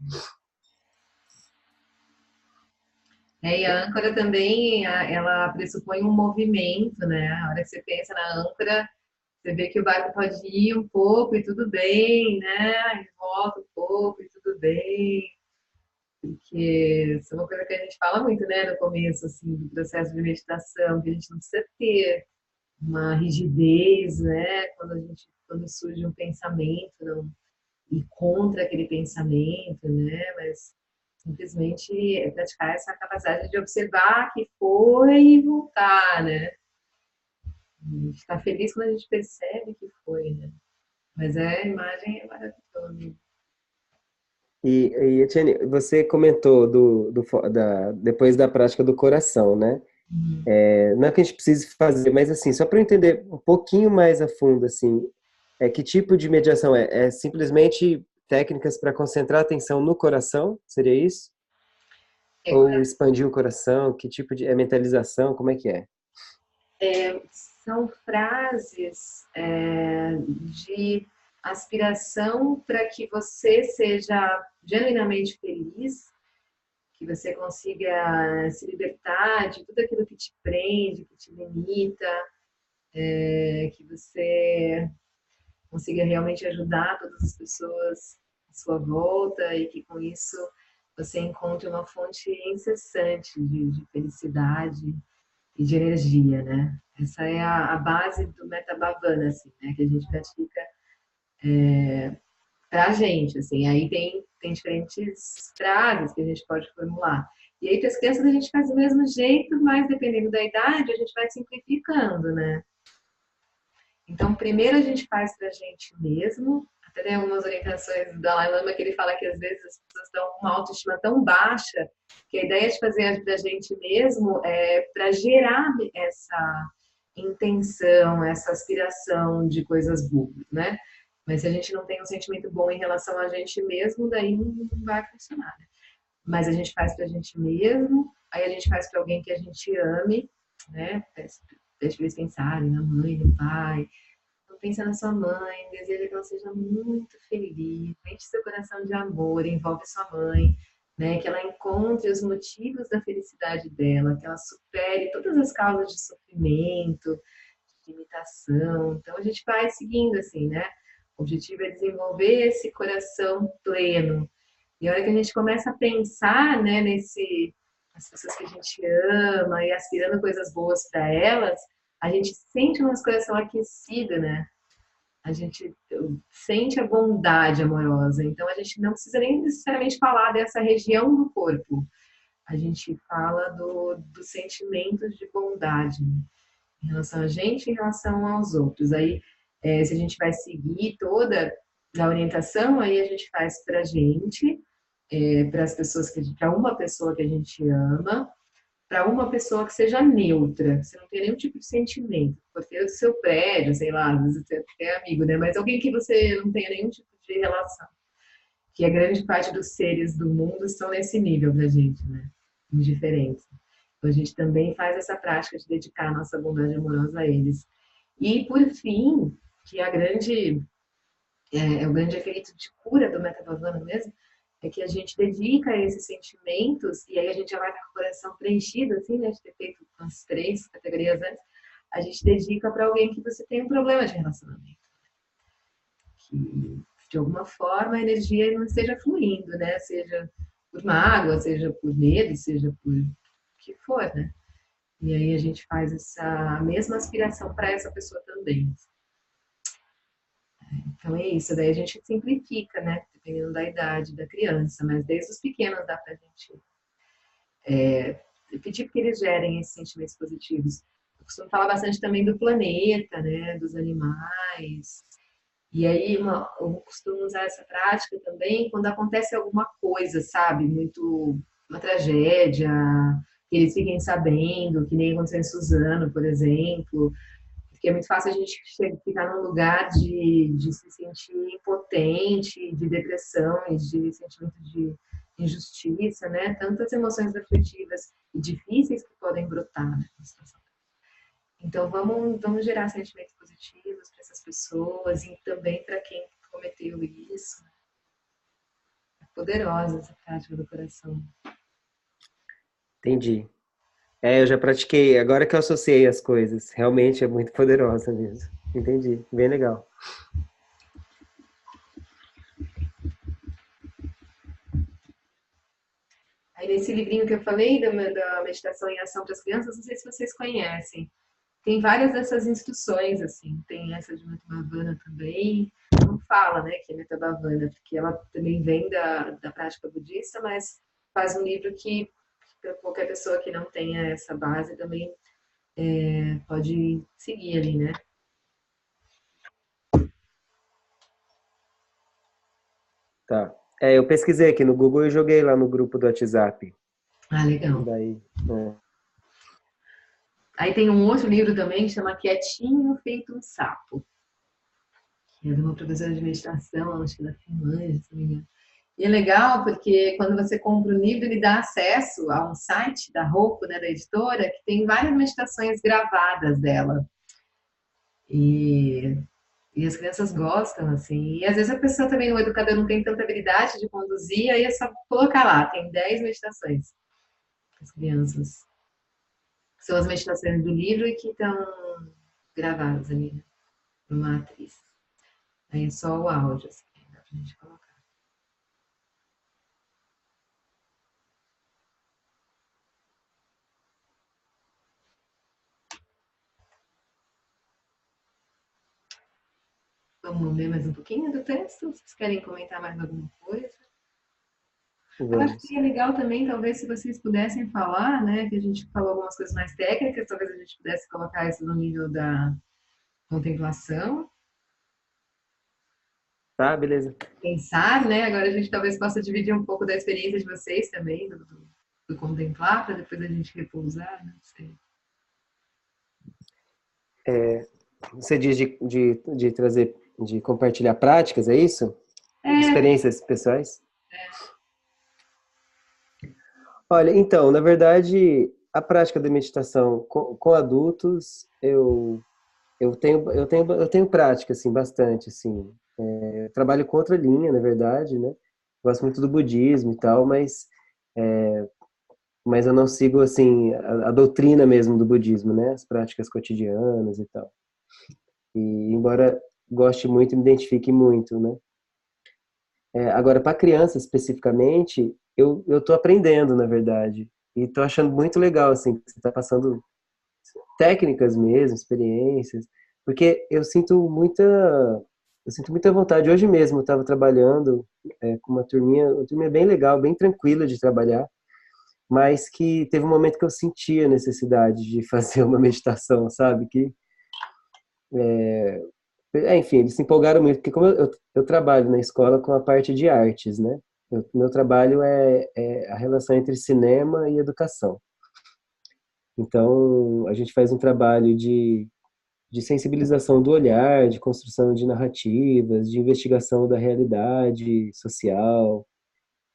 E a âncora também, ela pressupõe um movimento, né? A hora que você pensa na âncora, você vê que o barco pode ir um pouco e tudo bem, né? E volta um pouco e tudo bem. Porque isso é uma coisa que a gente fala muito, né? No começo, assim, do processo de meditação, que a gente não precisa ter uma rigidez, né? Quando surge um pensamento, não ir contra aquele pensamento, né? Mas simplesmente é praticar essa capacidade de observar que foi e voltar, né? A gente fica feliz quando a gente percebe que foi, né? Mas a imagem é maravilhosa. E Etienne, você comentou depois da prática do coração, né? Uhum. Não é que a gente precise fazer, mas assim, só para eu entender um pouquinho mais a fundo, assim, que tipo de mediação é? É simplesmente técnicas para concentrar a atenção no coração? Seria isso? É, Ou expandir o coração? Que tipo de mentalização? Como é que é? são frases de aspiração para que você seja genuinamente feliz, que você consiga se libertar de tudo aquilo que te prende, que te limita, que você consiga realmente ajudar todas as pessoas à sua volta e que com isso você encontre uma fonte incessante de felicidade e de energia, né? Essa é a base do Metta Bhavana, assim, né? Que a gente pratica pra gente, assim. Aí tem diferentes frases que a gente pode formular. E aí, para as crianças, a gente faz do mesmo jeito, mas dependendo da idade, a gente vai simplificando, né? Então, primeiro a gente faz para a gente mesmo. Até tem algumas orientações do Dalai Lama que ele fala que às vezes as pessoas estão com uma autoestima tão baixa que a ideia de fazer para a gente mesmo é para gerar essa intenção, essa aspiração de coisas boas, né? Mas se a gente não tem um sentimento bom em relação a gente mesmo, daí não vai funcionar, né? Mas a gente faz para a gente mesmo, aí a gente faz para alguém que a gente ame, né? Deixa eles pensarem na mãe, no pai. Então, pensa na sua mãe, deseja que ela seja muito feliz, enche seu coração de amor, envolve sua mãe, né? Que ela encontre os motivos da felicidade dela, que ela supere todas as causas de sofrimento, de limitação. Então, a gente vai seguindo assim, né? O objetivo é desenvolver esse coração pleno. E a hora que a gente começa a pensar, né, as pessoas que a gente ama e aspirando coisas boas para elas, a gente sente o nosso coração aquecido, né? A gente sente a bondade amorosa. Então a gente não precisa nem necessariamente falar dessa região do corpo. A gente fala dos sentimentos de bondade, né? Em relação a gente, em relação aos outros. Aí, se a gente vai seguir toda a orientação, aí a gente faz para a gente, para as pessoas para uma pessoa que a gente ama, para uma pessoa que seja neutra, você não tem nenhum tipo de sentimento, porteiro do seu prédio, sei lá, às vezes você é amigo, né? Mas alguém que você não tenha nenhum tipo de relação, que a grande parte dos seres do mundo estão nesse nível da gente, né? Indiferentes. Então a gente também faz essa prática de dedicar a nossa bondade amorosa a eles. E por fim, que é o grande efeito de cura do Metavavana mesmo, é que a gente dedica a esses sentimentos, e aí a gente já vai com o coração preenchido, assim, né, de ter feito as 3 categorias antes, a gente dedica para alguém que você tem um problema de relacionamento. Que, de alguma forma, a energia não esteja fluindo, né, seja por mágoa, seja por medo, seja por o que for, né. E aí a gente faz essa mesma aspiração para essa pessoa também. Então é isso, daí a gente simplifica, né? Dependendo da idade da criança, mas desde os pequenos dá pra gente pedir que eles gerem esses sentimentos positivos. Eu costumo falar bastante também do planeta, né? Dos animais. E aí eu costumo usar essa prática também quando acontece alguma coisa, sabe? Muito uma tragédia, que eles fiquem sabendo, que nem aconteceu em Suzano, por exemplo. Porque é muito fácil a gente ficar num lugar de se sentir impotente, de depressão e de sentimento de injustiça, né? Tantas emoções afetivas e difíceis que podem brotar, né? Então, vamos gerar sentimentos positivos para essas pessoas e também para quem cometeu isso. É poderosa essa prática do coração. Entendi. Eu já pratiquei, agora que eu associei as coisas. Realmente é muito poderosa mesmo. Entendi, bem legal. Aí nesse livrinho que eu falei, da meditação em ação para as crianças, não sei se vocês conhecem. Tem várias dessas instruções, assim. Tem essa de Metabhavana também. Não fala, né, que é Metabhavana, porque ela também vem da prática budista, mas faz um livro que para qualquer pessoa que não tenha essa base também pode seguir ali, né? Tá. Eu pesquisei aqui no Google e joguei lá no grupo do WhatsApp. Ah, legal. Daí, Aí tem um outro livro também que chama Quietinho Feito um Sapo. Que é de uma professora de meditação, acho que da Finlândia, se não me engano. E é legal porque quando você compra o livro, ele dá acesso a um site da Roku, né, da editora, que tem várias meditações gravadas dela. E, e as crianças gostam, assim. E às vezes a pessoa também, o educador não tem tanta habilidade de conduzir, aí é só colocar lá, tem 10 meditações para as crianças. São as meditações do livro e que estão gravadas ali, né, numa atriz. Aí é só o áudio, assim, dá pra gente colocar. Vamos ler mais um pouquinho do texto? Vocês querem comentar mais alguma coisa? Eu acho que Vamos. seria legal também, talvez, se vocês pudessem falar, né, que a gente falou algumas coisas mais técnicas, talvez a gente pudesse colocar isso no nível da contemplação, Tá, beleza. pensar, né? Agora a gente talvez possa dividir um pouco da experiência de vocês também, do contemplar, para depois a gente repousar, não sei. Você diz de trazer, de compartilhar práticas, é isso? É, Experiências pessoais? Olha, então, na verdade, a prática da meditação com adultos, eu tenho prática, assim, bastante, assim. Eu trabalho com outra linha, na verdade, né? Gosto muito do budismo e tal, mas eu não sigo, assim, a doutrina mesmo do budismo, né? As práticas cotidianas e tal. E embora goste muito e me identifique muito, né? Agora, para criança especificamente, eu tô aprendendo, na verdade. E tô achando muito legal, assim, que você tá passando técnicas mesmo, experiências, porque eu sinto muita vontade. Hoje mesmo eu estava trabalhando com uma turminha bem legal, bem tranquila de trabalhar, mas que teve um momento que eu sentia a necessidade de fazer uma meditação, sabe? Enfim, eles se empolgaram muito, porque como eu trabalho na escola com a parte de artes, né? Meu trabalho é a relação entre cinema e educação. Então, a gente faz um trabalho de sensibilização do olhar, de construção de narrativas, de investigação da realidade social.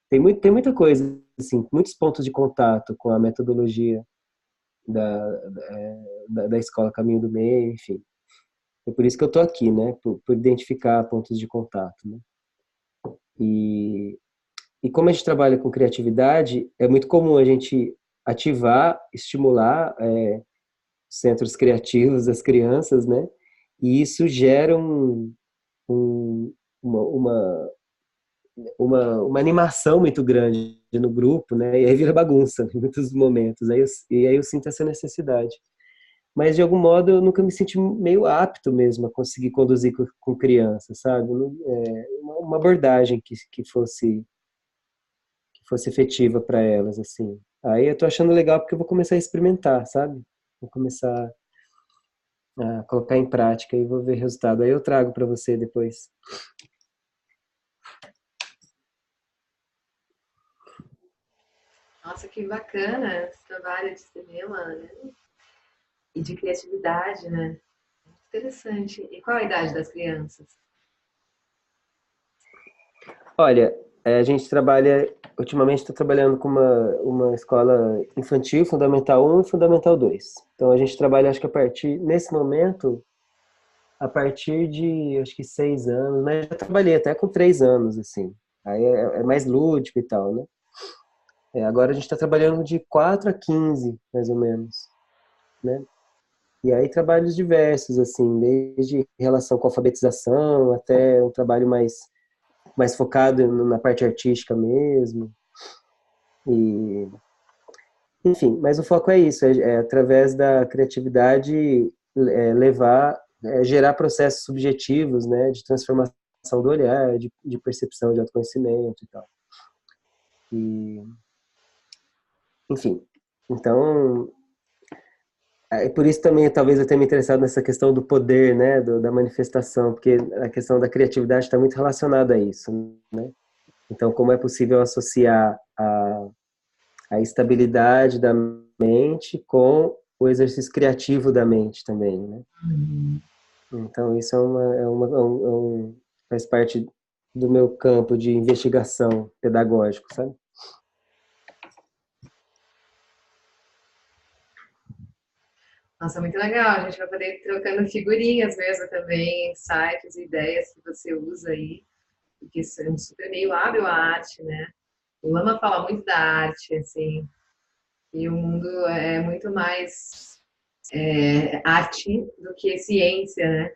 Tem muita coisa, assim, muitos pontos de contato com a metodologia da escola Caminho do Meio, enfim. É por isso que eu estou aqui, né? Por identificar pontos de contato, né? E, e como a gente trabalha com criatividade, é muito comum a gente ativar, estimular centros criativos das crianças, né? E isso gera um, uma, uma, uma animação muito grande no grupo, né? E aí vira bagunça em muitos momentos. E aí eu sinto essa necessidade. Mas, de algum modo, eu nunca me senti meio apto mesmo a conseguir conduzir com crianças, sabe? Uma abordagem que fosse efetiva para elas, assim. Aí eu tô achando legal porque eu vou começar a experimentar, sabe? Vou começar a colocar em prática e vou ver resultado. Aí eu trago para você depois. nossa, que bacana esse trabalho de cinema, né? E de criatividade, né? Interessante. E qual a idade das crianças? Olha, a gente trabalha, ultimamente estou trabalhando com uma escola infantil, Fundamental 1 e Fundamental 2. Então a gente trabalha, acho que nesse momento, a partir de, acho que 6 anos, mas já trabalhei até com 3 anos, assim. Aí é mais lúdico e tal, né? Agora a gente está trabalhando de 4 a 15, mais ou menos, né? E aí trabalhos diversos, assim, desde relação com alfabetização até um trabalho mais focado na parte artística mesmo. E, enfim, mas o foco é isso, através da criatividade gerar processos subjetivos, né, de transformação do olhar, de percepção de autoconhecimento e tal. E, enfim, então, por isso também talvez eu tenha me interessado nessa questão do poder, né, da manifestação, porque a questão da criatividade está muito relacionada a isso, né? Então, como é possível associar a estabilidade da mente com o exercício criativo da mente também, né? Então, isso faz parte do meu campo de investigação pedagógico, sabe? Nossa, muito legal. A gente vai poder ir trocando figurinhas mesmo também, insights e ideias que você usa aí, porque isso é um super meio hábil a arte, né? O Lama fala muito da arte, assim, e o mundo é muito mais arte do que ciência, né?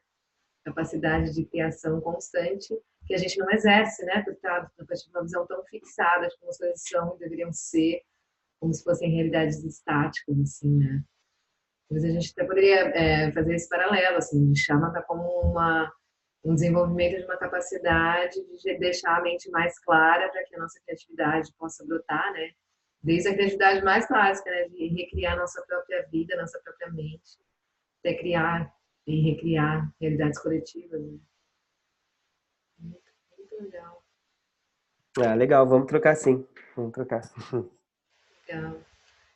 Capacidade de criação constante que a gente não exerce, né? Por estar a partir de uma visão tão fixada de como as coisas são e deveriam ser, como se fossem realidades estáticas, assim, né? Mas a gente até poderia fazer esse paralelo, assim, de shamatha como um desenvolvimento de uma capacidade de deixar a mente mais clara para que a nossa criatividade possa brotar, né? Desde a criatividade mais básica, né? De recriar nossa própria vida, nossa própria mente, até criar e recriar realidades coletivas, né? Muito, muito legal. Ah, legal, vamos trocar sim. Vamos trocar. Legal.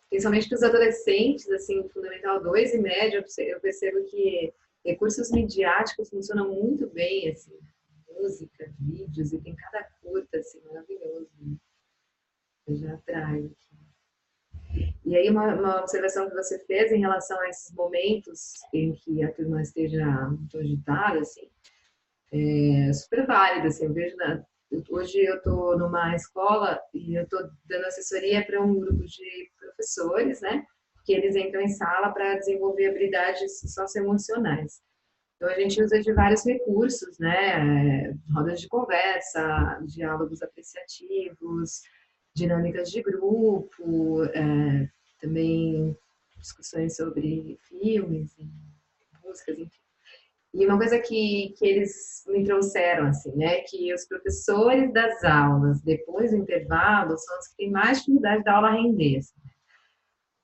Principalmente para os adolescentes, assim, Fundamental 2 e médio, eu percebo que recursos midiáticos funcionam muito bem, assim, música, vídeos, e tem cada curta, assim, maravilhoso, né? Eu já atraio. E aí, uma observação que você fez em relação a esses momentos em que a turma esteja muito agitada, assim, é super válida, assim, eu vejo hoje eu estou numa escola e eu estou dando assessoria para um grupo de professores, né, que eles entram em sala para desenvolver habilidades socioemocionais. Então, a gente usa de vários recursos, né, rodas de conversa, diálogos apreciativos, dinâmicas de grupo, também discussões sobre filmes e músicas, enfim. E uma coisa que eles me trouxeram, assim, né, que os professores das aulas, depois do intervalo, são os que têm mais dificuldade da aula render, assim.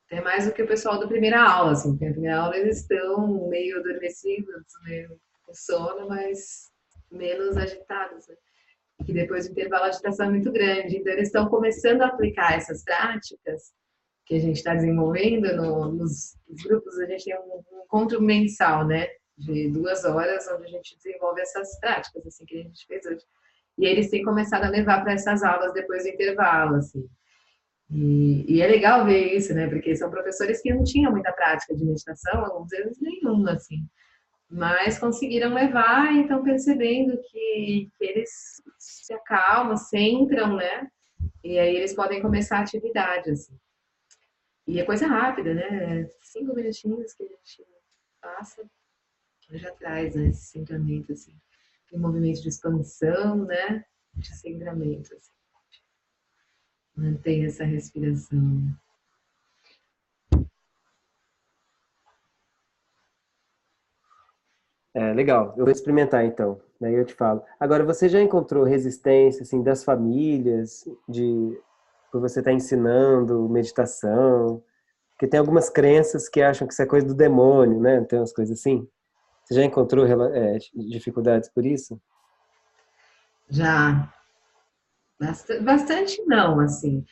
Até mais do que o pessoal da primeira aula, assim, porque na primeira aula eles estão meio adormecidos, meio com sono, mas menos agitados, né? E que depois do intervalo a agitação é muito grande. Então eles estão começando a aplicar essas práticas que a gente está desenvolvendo nos grupos. A gente tem um encontro mensal, né? De 2 horas, onde a gente desenvolve essas práticas, assim, que a gente fez hoje. E eles têm começado a levar para essas aulas depois do intervalo, assim. E é legal ver isso, né? Porque são professores que não tinham muita prática de meditação, alguns deles nenhuma, assim. Mas conseguiram levar e estão percebendo que eles se acalmam, centram, né? E aí eles podem começar a atividade, assim. E é coisa rápida, né? 5 minutinhos que a gente passa, já traz, né, esse centramento, assim. Tem movimento de expansão, né? De centramento, assim. Mantém essa respiração. É, legal, eu vou experimentar então, daí eu te falo. Agora, você já encontrou resistência, assim, das famílias, por você estar ensinando meditação? Porque tem algumas crenças que acham que isso é coisa do demônio, né? Tem umas coisas assim. Você já encontrou dificuldades por isso? Já, bastante não, assim.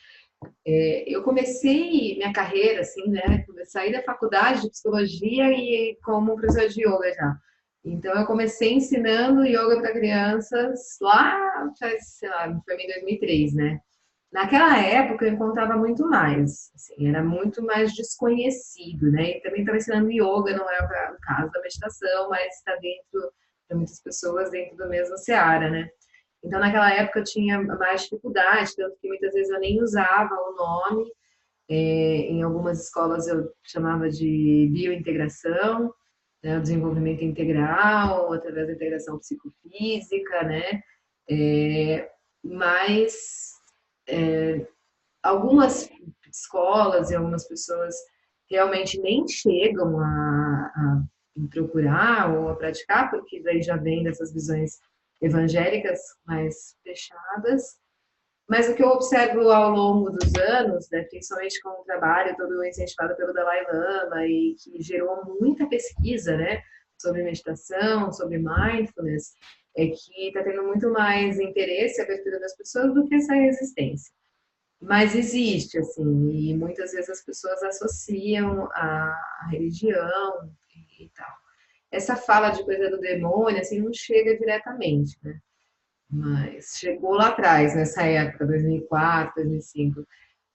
Eu comecei minha carreira, assim, né? Eu saí da faculdade de psicologia e como professora de yoga já. Então, eu comecei ensinando yoga para crianças lá, faz, sei lá, foi em 2003, né? Naquela época, eu encontrava muito mais, assim, era muito mais desconhecido, né? E também estava ensinando yoga, não é o caso da meditação, mas está dentro, para muitas pessoas, dentro do mesmo seara, né? Então, naquela época, eu tinha mais dificuldade, tanto que muitas vezes eu nem usava o nome. Em algumas escolas eu chamava de biointegração, né, o desenvolvimento integral, através da integração psicofísica, né? Mas algumas escolas e algumas pessoas realmente nem chegam a procurar ou a praticar, porque daí já vem dessas visões evangélicas mais fechadas. Mas o que eu observo ao longo dos anos, né, principalmente com o trabalho todo incentivado pelo Dalai Lama e que gerou muita pesquisa, né, sobre meditação, sobre mindfulness, é que está tendo muito mais interesse e abertura das pessoas do que essa resistência. Mas existe, assim, e muitas vezes as pessoas associam a religião e tal. Essa fala de coisa do demônio, assim, não chega diretamente, né? Mas chegou lá atrás, nessa época, 2004, 2005.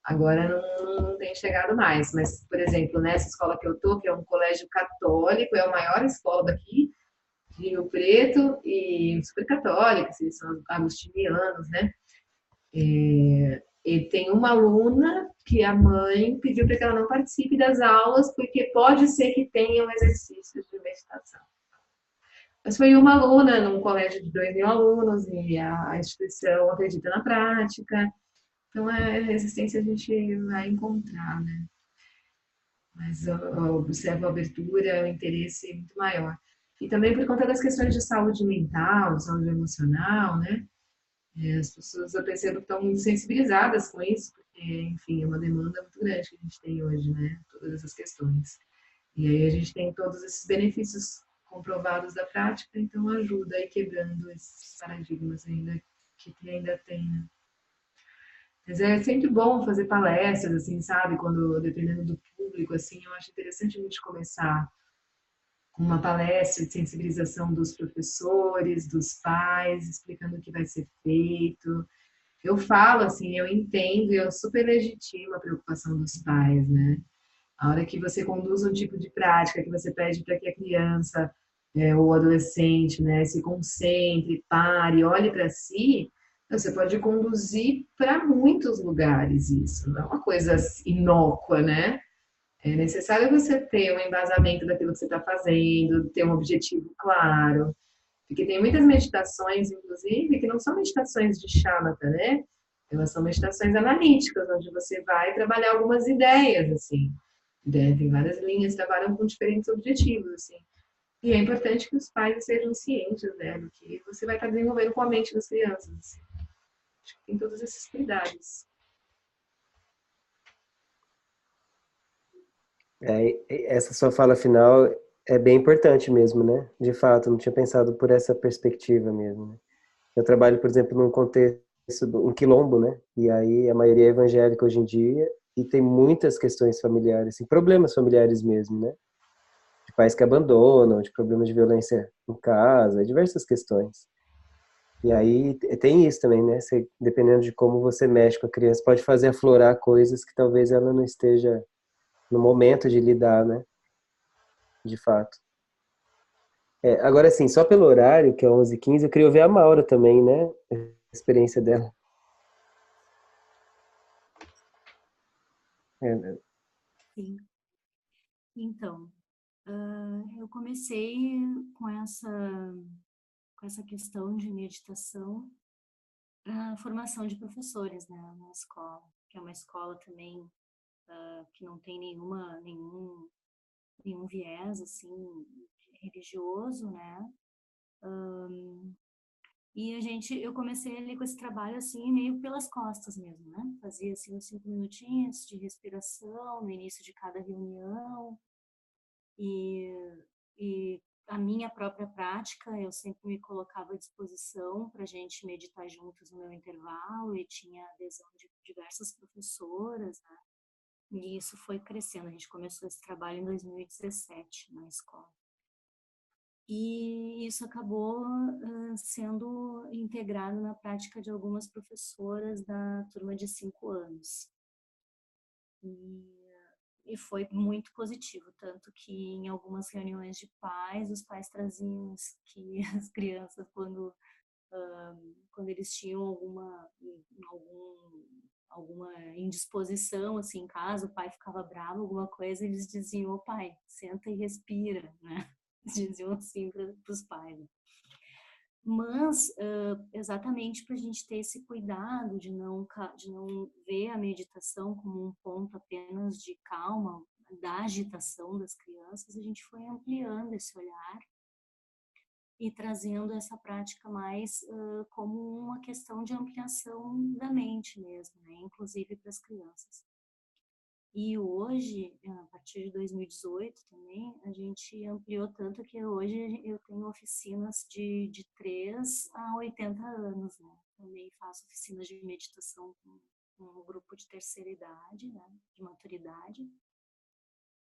Agora não tem chegado mais. Mas, por exemplo, nessa escola que eu tô, que é um colégio católico, é a maior escola daqui, de Rio Preto, e super católica, eles são agostinianos, né? E tem uma aluna que a mãe pediu para que ela não participe das aulas, porque pode ser que tenham exercícios de meditação. Mas foi uma aluna num colégio de 2.000 alunos e a instituição acredita na prática. Então, a resistência a gente vai encontrar, né? Mas eu observo a abertura, o interesse muito maior. E também por conta das questões de saúde mental, saúde emocional, né? As pessoas, eu percebo que estão muito sensibilizadas com isso, porque, enfim, é uma demanda muito grande que a gente tem hoje, né? Todas essas questões. E aí a gente tem todos esses benefícios comprovados da prática, então ajuda aí quebrando esses paradigmas ainda que ainda tem, né? Mas é sempre bom fazer palestras, assim, sabe? Quando, dependendo do público, assim, eu acho interessante a gente começar com uma palestra de sensibilização dos professores, dos pais, explicando o que vai ser feito. Eu falo, assim, eu entendo e eu super legitimo a preocupação dos pais, né? A hora que você conduz um tipo de prática, que você pede para que a criança ou adolescente, né, se concentre, pare, olhe para si, você pode conduzir para muitos lugares isso. Não é uma coisa inócua, né? É necessário você ter um embasamento daquilo que você está fazendo, ter um objetivo claro. Porque tem muitas meditações, inclusive, que não são meditações de shamatha, né? Elas são meditações analíticas, onde você vai trabalhar algumas ideias, assim. Tem várias linhas, trabalham com diferentes objetivos, assim. E é importante que os pais sejam cientes, né, do que você vai estar desenvolvendo com a mente das crianças. Assim. Acho que tem todos esses cuidados. Essa sua fala final é bem importante mesmo, né? De fato, não tinha pensado por essa perspectiva mesmo, né? Eu trabalho, por exemplo, num contexto, um quilombo, né? E aí a maioria é evangélica hoje em dia e tem muitas questões familiares, assim, problemas familiares mesmo, né? De pais que abandonam, de problemas de violência em casa, diversas questões. E aí tem isso também, né? Você, dependendo de como você mexe com a criança, pode fazer aflorar coisas que talvez ela não esteja no momento de lidar, né? De fato. Agora, assim, só pelo horário, que é 11h15, eu queria ver a Maura também, né? A experiência dela. É, Sim. Então, eu comecei com essa questão de meditação a formação de professores, né, na escola, que é uma escola também que não tem nenhum viés, assim, religioso, né, e eu comecei ali com esse trabalho, assim, meio pelas costas mesmo, né, fazia, assim, uns 5 minutinhos de respiração no início de cada reunião, e, e a minha própria prática, eu sempre me colocava à disposição para a gente meditar juntos no meu intervalo e tinha adesão de diversas professoras, né? E isso foi crescendo. A gente começou esse trabalho em 2017 na escola. E isso acabou sendo integrado na prática de algumas professoras da turma de 5 anos. E foi muito positivo, tanto que em algumas reuniões de pais, os pais traziam que as crianças, quando eles tinham alguma indisposição, assim, em casa, o pai ficava bravo, alguma coisa, eles diziam, ô pai, senta e respira, né? Eles diziam assim para os pais. Mas, exatamente para a gente ter esse cuidado de não ver a meditação como um ponto apenas de calma, da agitação das crianças, a gente foi ampliando esse olhar e trazendo essa prática mais como uma questão de ampliação da mente mesmo, né? Inclusive para as crianças. E hoje, a partir de 2018 também, a gente ampliou tanto que hoje eu tenho oficinas de 3 a 80 anos, né? Também faço oficinas de meditação com um grupo de terceira idade, né? De maturidade,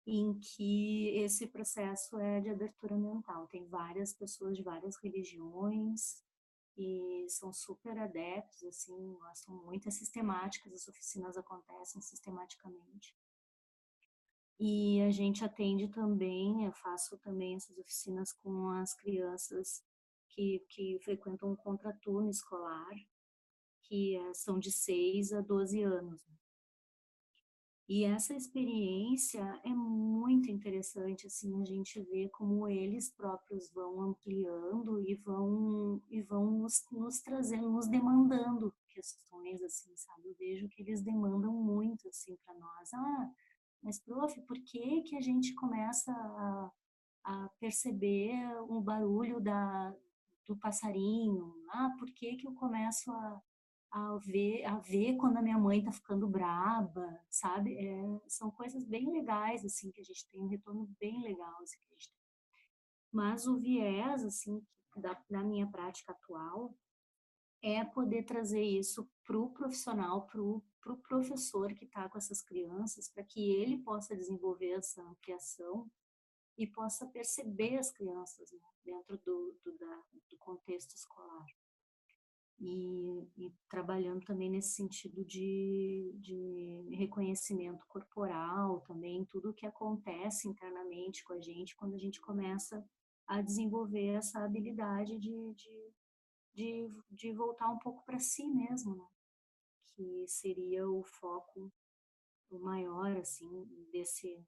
em que esse processo é de abertura mental. Tem várias pessoas de várias religiões e são super adeptos, assim, gostam muito, é sistemáticas, as oficinas acontecem sistematicamente. E a gente atende também, eu faço também essas oficinas com as crianças que frequentam um contraturno escolar, que são de 6 a 12 anos. E essa experiência é muito interessante, assim, a gente vê como eles próprios vão ampliando e vão nos trazendo, nos demandando questões, assim, sabe? Eu vejo que eles demandam muito, assim, para nós. Mas, prof, por que que a gente começa a perceber um barulho do passarinho. Por que que eu começo a ver quando a minha mãe tá ficando braba, sabe? São coisas bem legais, assim, que a gente tem um retorno bem legal, assim, que a gente tem. Mas o viés, assim, da minha prática atual é poder trazer isso para o profissional, para o professor que está com essas crianças, para que ele possa desenvolver essa ampliação e possa perceber as crianças, né, dentro do contexto escolar. E trabalhando também nesse sentido de reconhecimento corporal também, tudo o que acontece internamente com a gente quando a gente começa a desenvolver essa habilidade de voltar um pouco para si mesmo, né? Que seria o foco o maior, assim,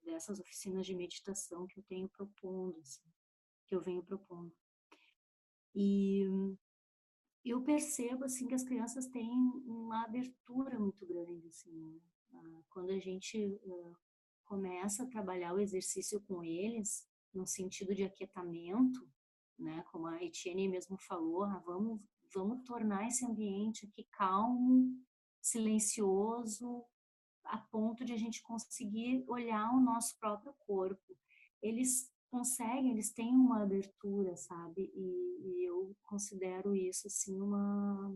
dessas oficinas de meditação que eu tenho propondo, assim, que eu venho propondo. E eu percebo, assim, que as crianças têm uma abertura muito grande, assim, né? Quando a gente começa a trabalhar o exercício com eles, no sentido de aquietamento, né? Como a Etienne mesmo falou, vamos tornar esse ambiente aqui calmo, silencioso, a ponto de a gente conseguir olhar o nosso próprio corpo. Eles conseguem, eles têm uma abertura, sabe? E eu considero isso, assim, uma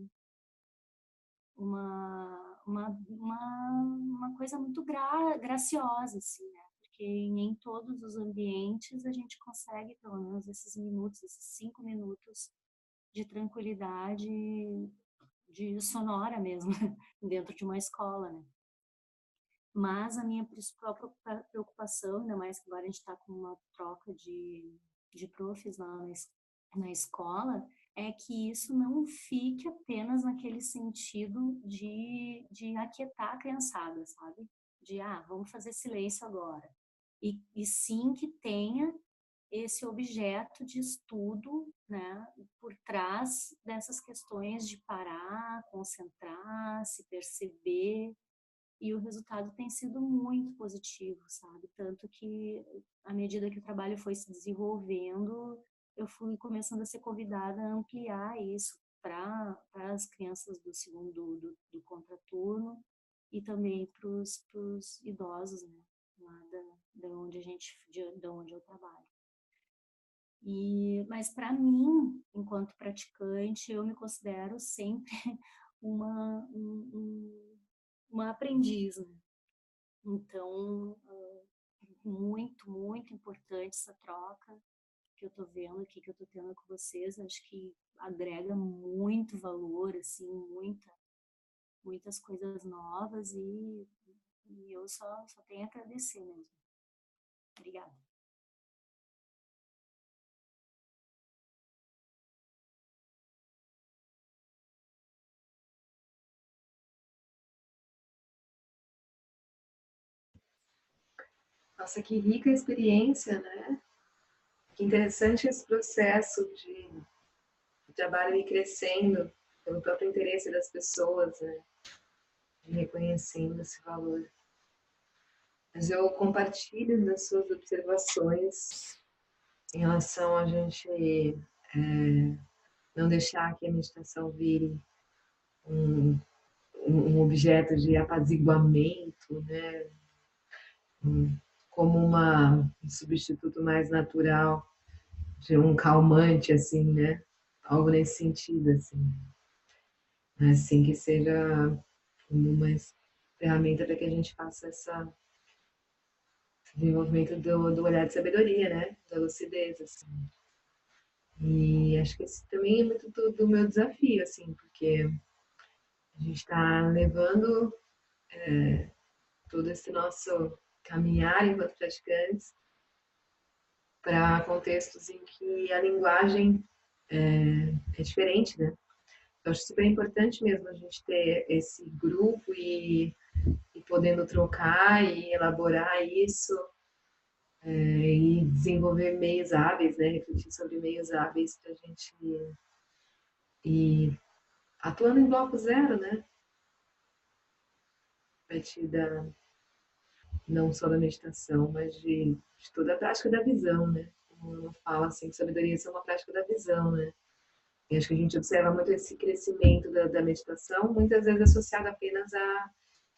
coisa muito graciosa, assim, né? Porque em todos os ambientes a gente consegue, pelo menos esses minutos, esses 5 minutos de tranquilidade, de sonora mesmo, dentro de uma escola, né? Mas a minha principal preocupação, ainda mais que agora a gente está com uma troca de profs lá na escola, é que isso não fique apenas naquele sentido de aquietar a criançada, sabe? Vamos fazer silêncio agora. E sim que tenha esse objeto de estudo, né, por trás dessas questões de parar, concentrar, se perceber, e o resultado tem sido muito positivo, sabe? Tanto que, à medida que o trabalho foi se desenvolvendo, eu fui começando a ser convidada a ampliar isso para as crianças do segundo, do contraturno e também para os idosos, né? Lá da onde eu trabalho. Mas para mim, enquanto praticante, eu me considero sempre uma, uma aprendiz, né? Então, muito, muito importante essa troca que eu tô vendo aqui, que eu tô tendo com vocês. Acho que agrega muito valor, assim, muitas coisas novas e eu só tenho a agradecer mesmo. Obrigada. Nossa, que rica experiência, né? Que interessante esse processo de trabalho ir crescendo pelo próprio interesse das pessoas, né? E reconhecendo esse valor. Mas eu compartilho das suas observações em relação a gente não deixar que a meditação vire um objeto de apaziguamento, né? Como um substituto mais natural de um calmante, assim, né? Algo nesse sentido, assim. Assim que seja uma ferramenta para que a gente faça esse desenvolvimento do olhar de sabedoria, né? Da lucidez, assim. E acho que esse também é muito do meu desafio, assim, porque a gente está levando todo esse nosso caminhar enquanto praticantes para contextos em que a linguagem é diferente, né? Eu acho super importante mesmo a gente ter esse grupo e podendo trocar e elaborar isso e desenvolver meios hábeis, né? Refletir sobre meios hábeis para a gente ir atuando em bloco zero, né? A partir não só da meditação, mas de toda a prática da visão, né? Como fala assim, sabedoria é uma prática da visão, né? E acho que a gente observa muito esse crescimento da meditação, muitas vezes associado apenas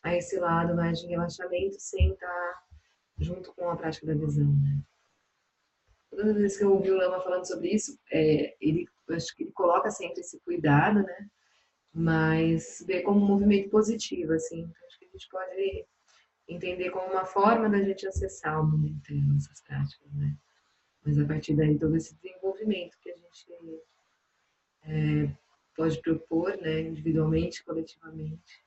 a esse lado mais de relaxamento, sem estar junto com a prática da visão, né? Todas as vezes que eu ouvi o Lama falando sobre isso, acho que ele coloca sempre esse cuidado, né? Mas vê como um movimento positivo, assim. Então, acho que a gente pode entender como uma forma da gente acessar o mundo interno nessas práticas, né? Mas a partir daí todo esse desenvolvimento que a gente pode propor, né? Individualmente, coletivamente.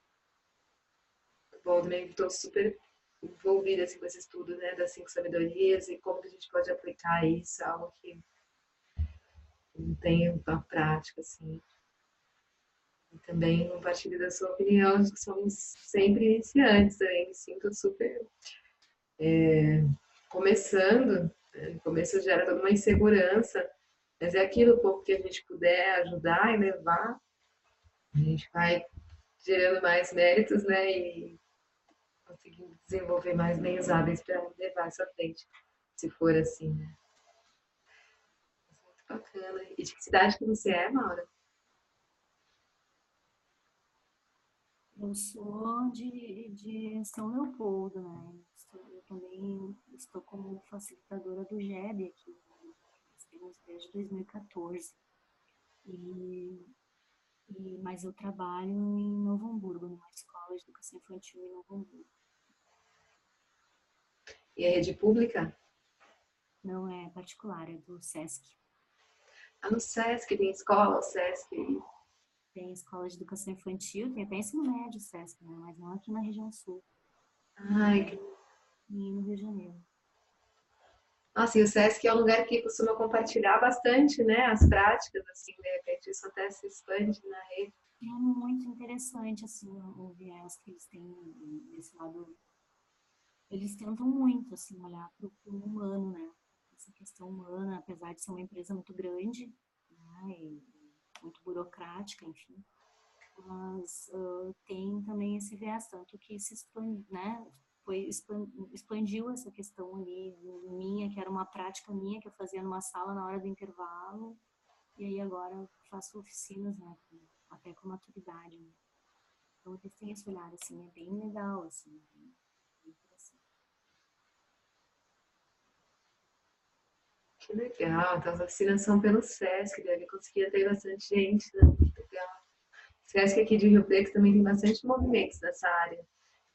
Bom, também estou super envolvida assim, com esse estudo, né? Das 5 sabedorias e como que a gente pode aplicar isso, algo que não tem uma prática, assim. E também compartilho da sua opinião, acho que somos sempre iniciantes também, me sinto super começando, né? No começo gera toda uma insegurança, mas é aquilo, o pouco que a gente puder ajudar e levar, a gente vai gerando mais méritos, né, e conseguindo desenvolver mais meios hábeis para levar isso à frente, se for assim, né. Muito bacana. E de que cidade que você é, Maura? Eu sou de São Leopoldo, né? Eu também estou como facilitadora do GEB aqui. Nós temos desde 2014. E, mas eu trabalho em Novo Hamburgo, numa escola de educação infantil em Novo Hamburgo. E a rede pública? Não é particular, é do SESC. Ah, no SESC, tem escola, o SESC. Tem escola de educação infantil, tem até ensino médio SESC, né? Mas não aqui na região sul, Ai, e no Rio de Janeiro. nossa, e o SESC é um lugar que costuma compartilhar bastante, né, as práticas, assim, de repente isso até se expande na rede. É muito interessante, assim, o viés que eles têm desse lado. Eles tentam muito, assim, olhar para o humano, né? Essa questão humana, apesar de ser uma empresa muito grande, né? E muito burocrática, enfim. Mas tem também esse viés, tanto que se expande, né? Expandiu essa questão ali minha, que era uma prática minha que eu fazia numa sala na hora do intervalo, e aí agora eu faço oficinas, né? Até com maturidade, né? Então eles têm esse olhar, assim, é bem legal, assim, bem interessante. Que legal, então as oficinas são pelo SESC, deve conseguir atrair bastante gente, né? Que legal. SESC aqui de Rio Preto também tem bastante movimentos nessa área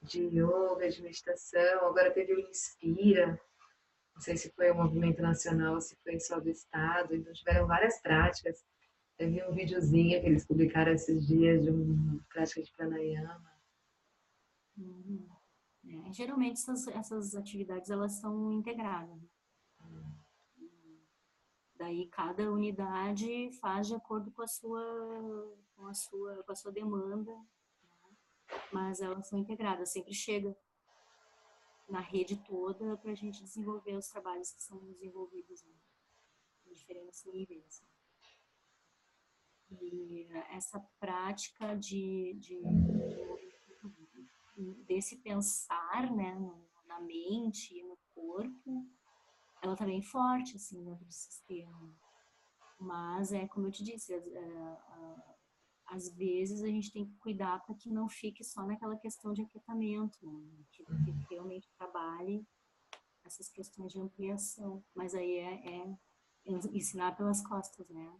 de yoga, de meditação, agora teve o Inspira, não sei se foi um movimento nacional ou se foi só do estado, então tiveram várias práticas. Eu vi um videozinho que eles publicaram esses dias de uma prática de pranayama. Uhum. Geralmente essas atividades elas são integradas, né? Daí cada unidade faz de acordo com a sua demanda, né? Mas elas são integradas, sempre chega na rede toda para a gente desenvolver os trabalhos que são desenvolvidos, né, em diferentes níveis, assim. E essa prática desse pensar, né, na mente e no corpo, ela tá bem forte, assim, dentro do sistema. Mas é como eu te disse, às vezes a gente tem que cuidar para que não fique só naquela questão de aquietamento, né? Que realmente trabalhe essas questões de ampliação. Mas aí é ensinar pelas costas, né?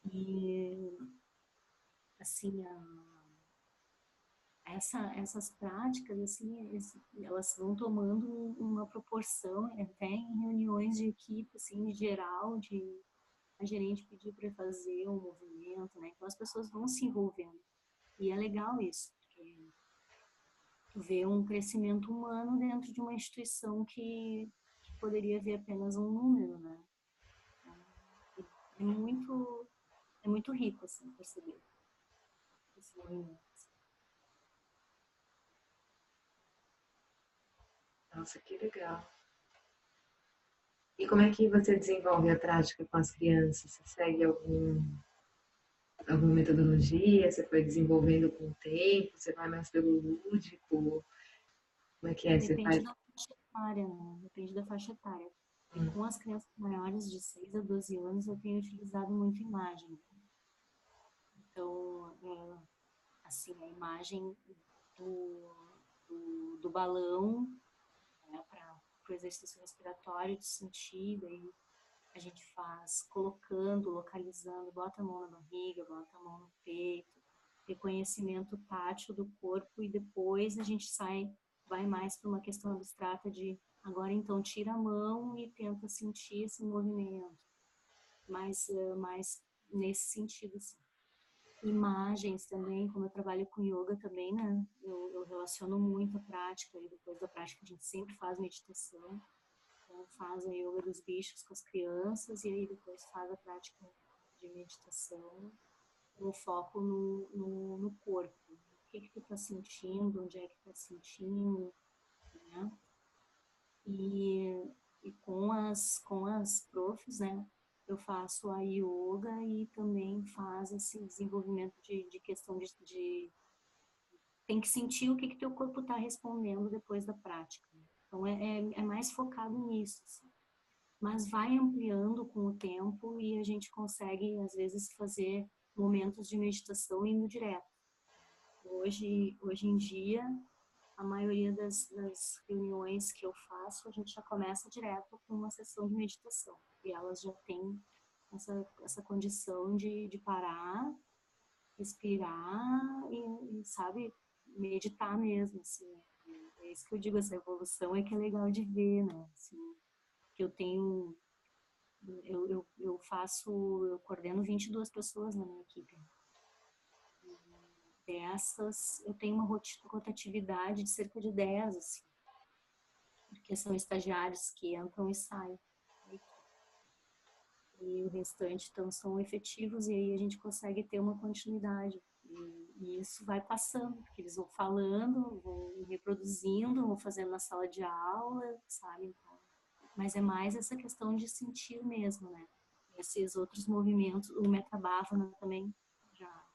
E, assim, essas práticas, assim, elas vão tomando uma proporção, até em reuniões de equipe, assim, em geral, de a gerente pedir para fazer um movimento, né? Então as pessoas vão se envolvendo. E é legal isso, porque tu vê um crescimento humano dentro de uma instituição que poderia ver apenas um número, né? Então, é muito, é muito rico, assim, perceber esse movimento. Nossa, que legal. E como é que você desenvolve a prática com as crianças? Você segue alguma metodologia? Você foi desenvolvendo com o tempo? Você vai mais pelo lúdico? Como é que é? Você Depende faz? da faixa etária, né? Depende da faixa etária. E com as crianças maiores de 6 a 12 anos, eu tenho utilizado muito imagem. Então, assim, a imagem do balão, né, para o exercício respiratório, de sentido, aí a gente faz colocando, localizando, bota a mão na barriga, bota a mão no peito, reconhecimento tátil do corpo, e depois a gente vai mais para uma questão abstrata de agora então tira a mão e tenta sentir esse movimento, mais nesse sentido, assim. Imagens também, como eu trabalho com yoga também, né, eu relaciono muito a prática, e depois da prática a gente sempre faz meditação. Então, faz a yoga dos bichos com as crianças, e aí depois faz a prática de meditação com foco no corpo. O que tu tá sentindo, onde é que tá sentindo, né? E com as profs, né? Eu faço a yoga e também faz esse desenvolvimento de questão tem que sentir o que teu corpo está respondendo depois da prática. Então, é mais focado nisso, assim. Mas vai ampliando com o tempo e a gente consegue, às vezes, fazer momentos de meditação indo direto. Hoje em dia, a maioria das reuniões que eu faço, a gente já começa direto com uma sessão de meditação. E elas já têm essa condição de parar, respirar sabe, meditar mesmo, assim. É isso que eu digo, essa evolução é que é legal de ver, né? Assim, que eu tenho... eu coordeno 22 pessoas na minha equipe. Dessas, eu tenho uma rotatividade de cerca de 10, assim, porque são estagiários que entram e saem. E o restante, então, são efetivos, e aí a gente consegue ter uma continuidade. E isso vai passando, porque eles vão falando, vão reproduzindo, vão fazendo na sala de aula, sabe? Então, mas é mais essa questão de sentir mesmo, né? Esses outros movimentos, o Metabhavana também, já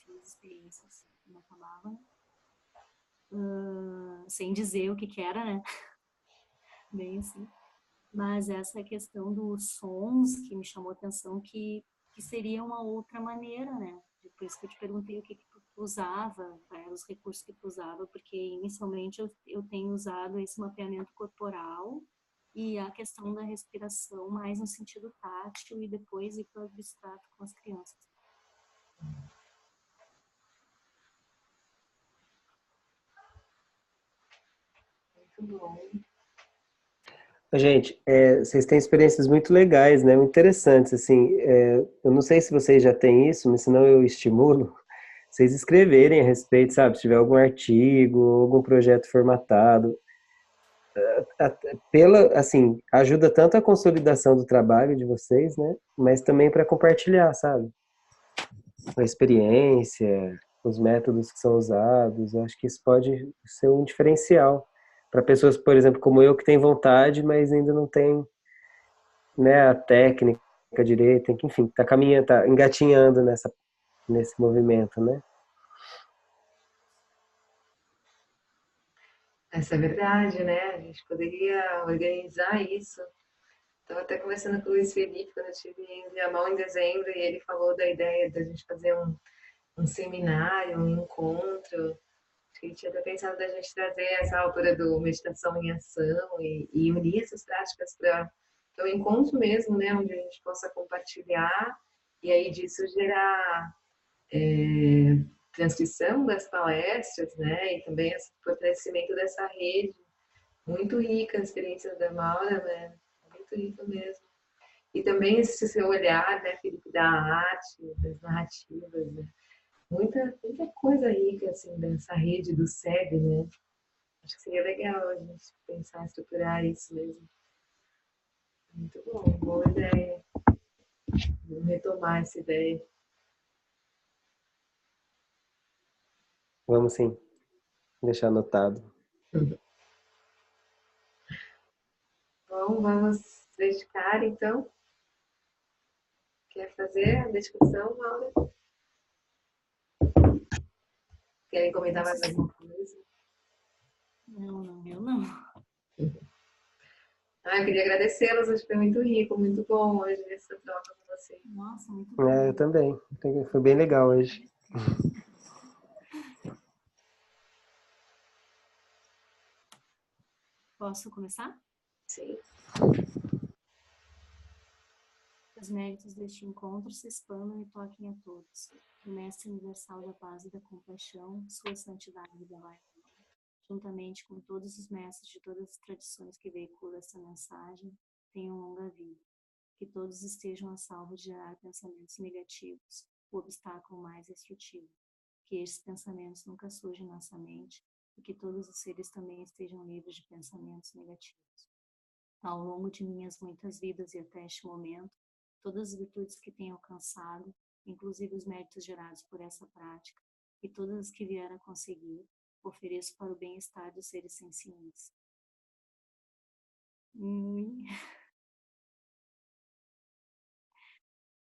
fiz experiências com Metabhavana, sem dizer o que era, né? Bem assim. Mas essa questão dos sons que me chamou a atenção, que seria uma outra maneira, né? Por isso que eu te perguntei o que tu usava, os recursos que tu usava, porque inicialmente eu tenho usado esse mapeamento corporal e a questão da respiração mais no sentido tátil, e depois ir para o abstrato com as crianças. Muito bom. Gente, vocês têm experiências muito legais, né? Muito interessantes, assim. Eu não sei se vocês já têm isso, mas senão eu estimulo vocês escreverem a respeito, sabe? Se tiver algum artigo, algum projeto formatado. Assim, ajuda tanto a consolidação do trabalho de vocês, né? Mas também para compartilhar, sabe? A experiência, os métodos que são usados. Eu acho que isso pode ser um diferencial para pessoas, por exemplo, como eu, que tem vontade, mas ainda não tem, né, a técnica direita, enfim, tá caminhando, tá engatinhando nesse movimento, né? Essa é verdade, né? A gente poderia organizar isso. Estava até conversando com o Luiz Felipe quando eu estive em Viamão em dezembro, e ele falou da ideia da gente fazer um seminário, um encontro. Acho que a gente tinha até pensado da gente trazer essa altura do meditação em ação e unir essas práticas para o encontro mesmo, né? Onde a gente possa compartilhar e aí disso gerar transcrição das palestras, né? E também esse fortalecimento dessa rede muito rica, a experiência da Maura, né? Muito rica mesmo. E também esse seu olhar, né, Felipe, da arte, das narrativas, né? Muita coisa rica, assim, dessa rede do SEB, né? Acho que seria legal a gente pensar em estruturar isso mesmo. Muito bom, boa ideia. Vamos retomar essa ideia. Vamos sim, deixar anotado. Bom, vamos dedicar, então. Quer fazer a dedicação, Maura? Querem comentar mais alguma coisa? Não, eu não. Eu queria agradecê-los, acho que foi muito rico, muito bom hoje essa troca com vocês. Nossa, muito bom. Eu também. Foi bem legal hoje. Posso começar? Sim. Os méritos deste encontro se expandam e toquem a todos. O Mestre Universal da Paz e da Compaixão, Sua Santidade Dalai Lama, juntamente com todos os mestres de todas as tradições que veiculam essa mensagem, tenham longa vida. Que todos estejam a salvo de gerar pensamentos negativos, o obstáculo mais destrutivo. Que estes pensamentos nunca surjam em nossa mente e que todos os seres também estejam livres de pensamentos negativos. Ao longo de minhas muitas vidas e até este momento, todas as virtudes que tenho alcançado, inclusive os méritos gerados por essa prática, e todas as que vier a conseguir, ofereço para o bem-estar dos seres sencientes.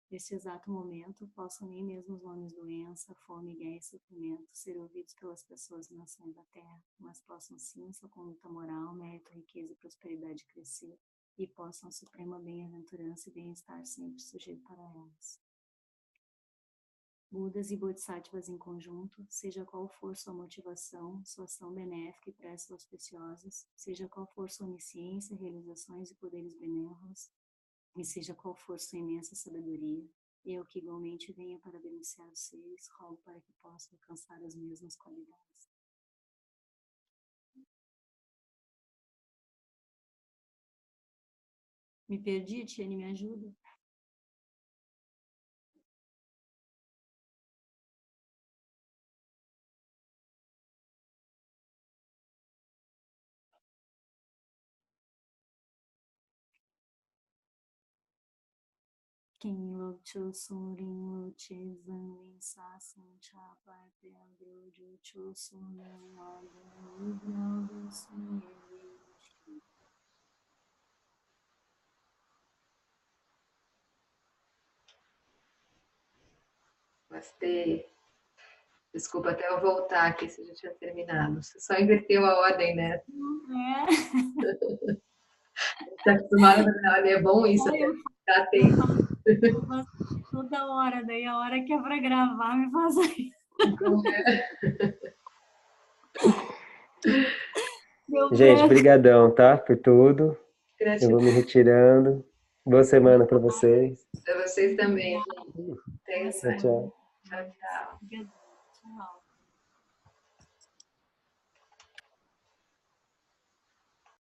Neste exato momento, possam nem mesmo os nomes doença, fome, guerra e sofrimento ser ouvidos pelas pessoas e nações da Terra, mas possam sim sua conduta moral, mérito, riqueza e prosperidade crescer, e possam a suprema bem-aventurança e bem-estar sempre sujeito para elas. Budas e Bodhisattvas em conjunto, seja qual for sua motivação, sua ação benéfica e preces auspiciosas, seja qual for sua onisciência, realizações e poderes benévolos, e seja qual for sua imensa sabedoria, eu que igualmente venha para beneficiar os seres, rogo para que possam alcançar as mesmas qualidades. Me perdi, Tiane, me ajuda? Quem lo chu sun rin lo che zan lin sa sun cha pai pe agro ju chu sun rin la de yu do sun ye shi. Gostei. Desculpa até eu voltar aqui se já tinha terminado. Você só inverteu a ordem, né? Está acostumada a ordem, é bom isso, até ficar atento. Eu faço toda hora, daí a hora que é para gravar me faz aí. Gente, brigadão, tá? Por tudo. Gratidão. Eu vou me retirando. Boa semana para vocês. Para vocês também. Tchau, tchau. Tchau, tchau. Tchau.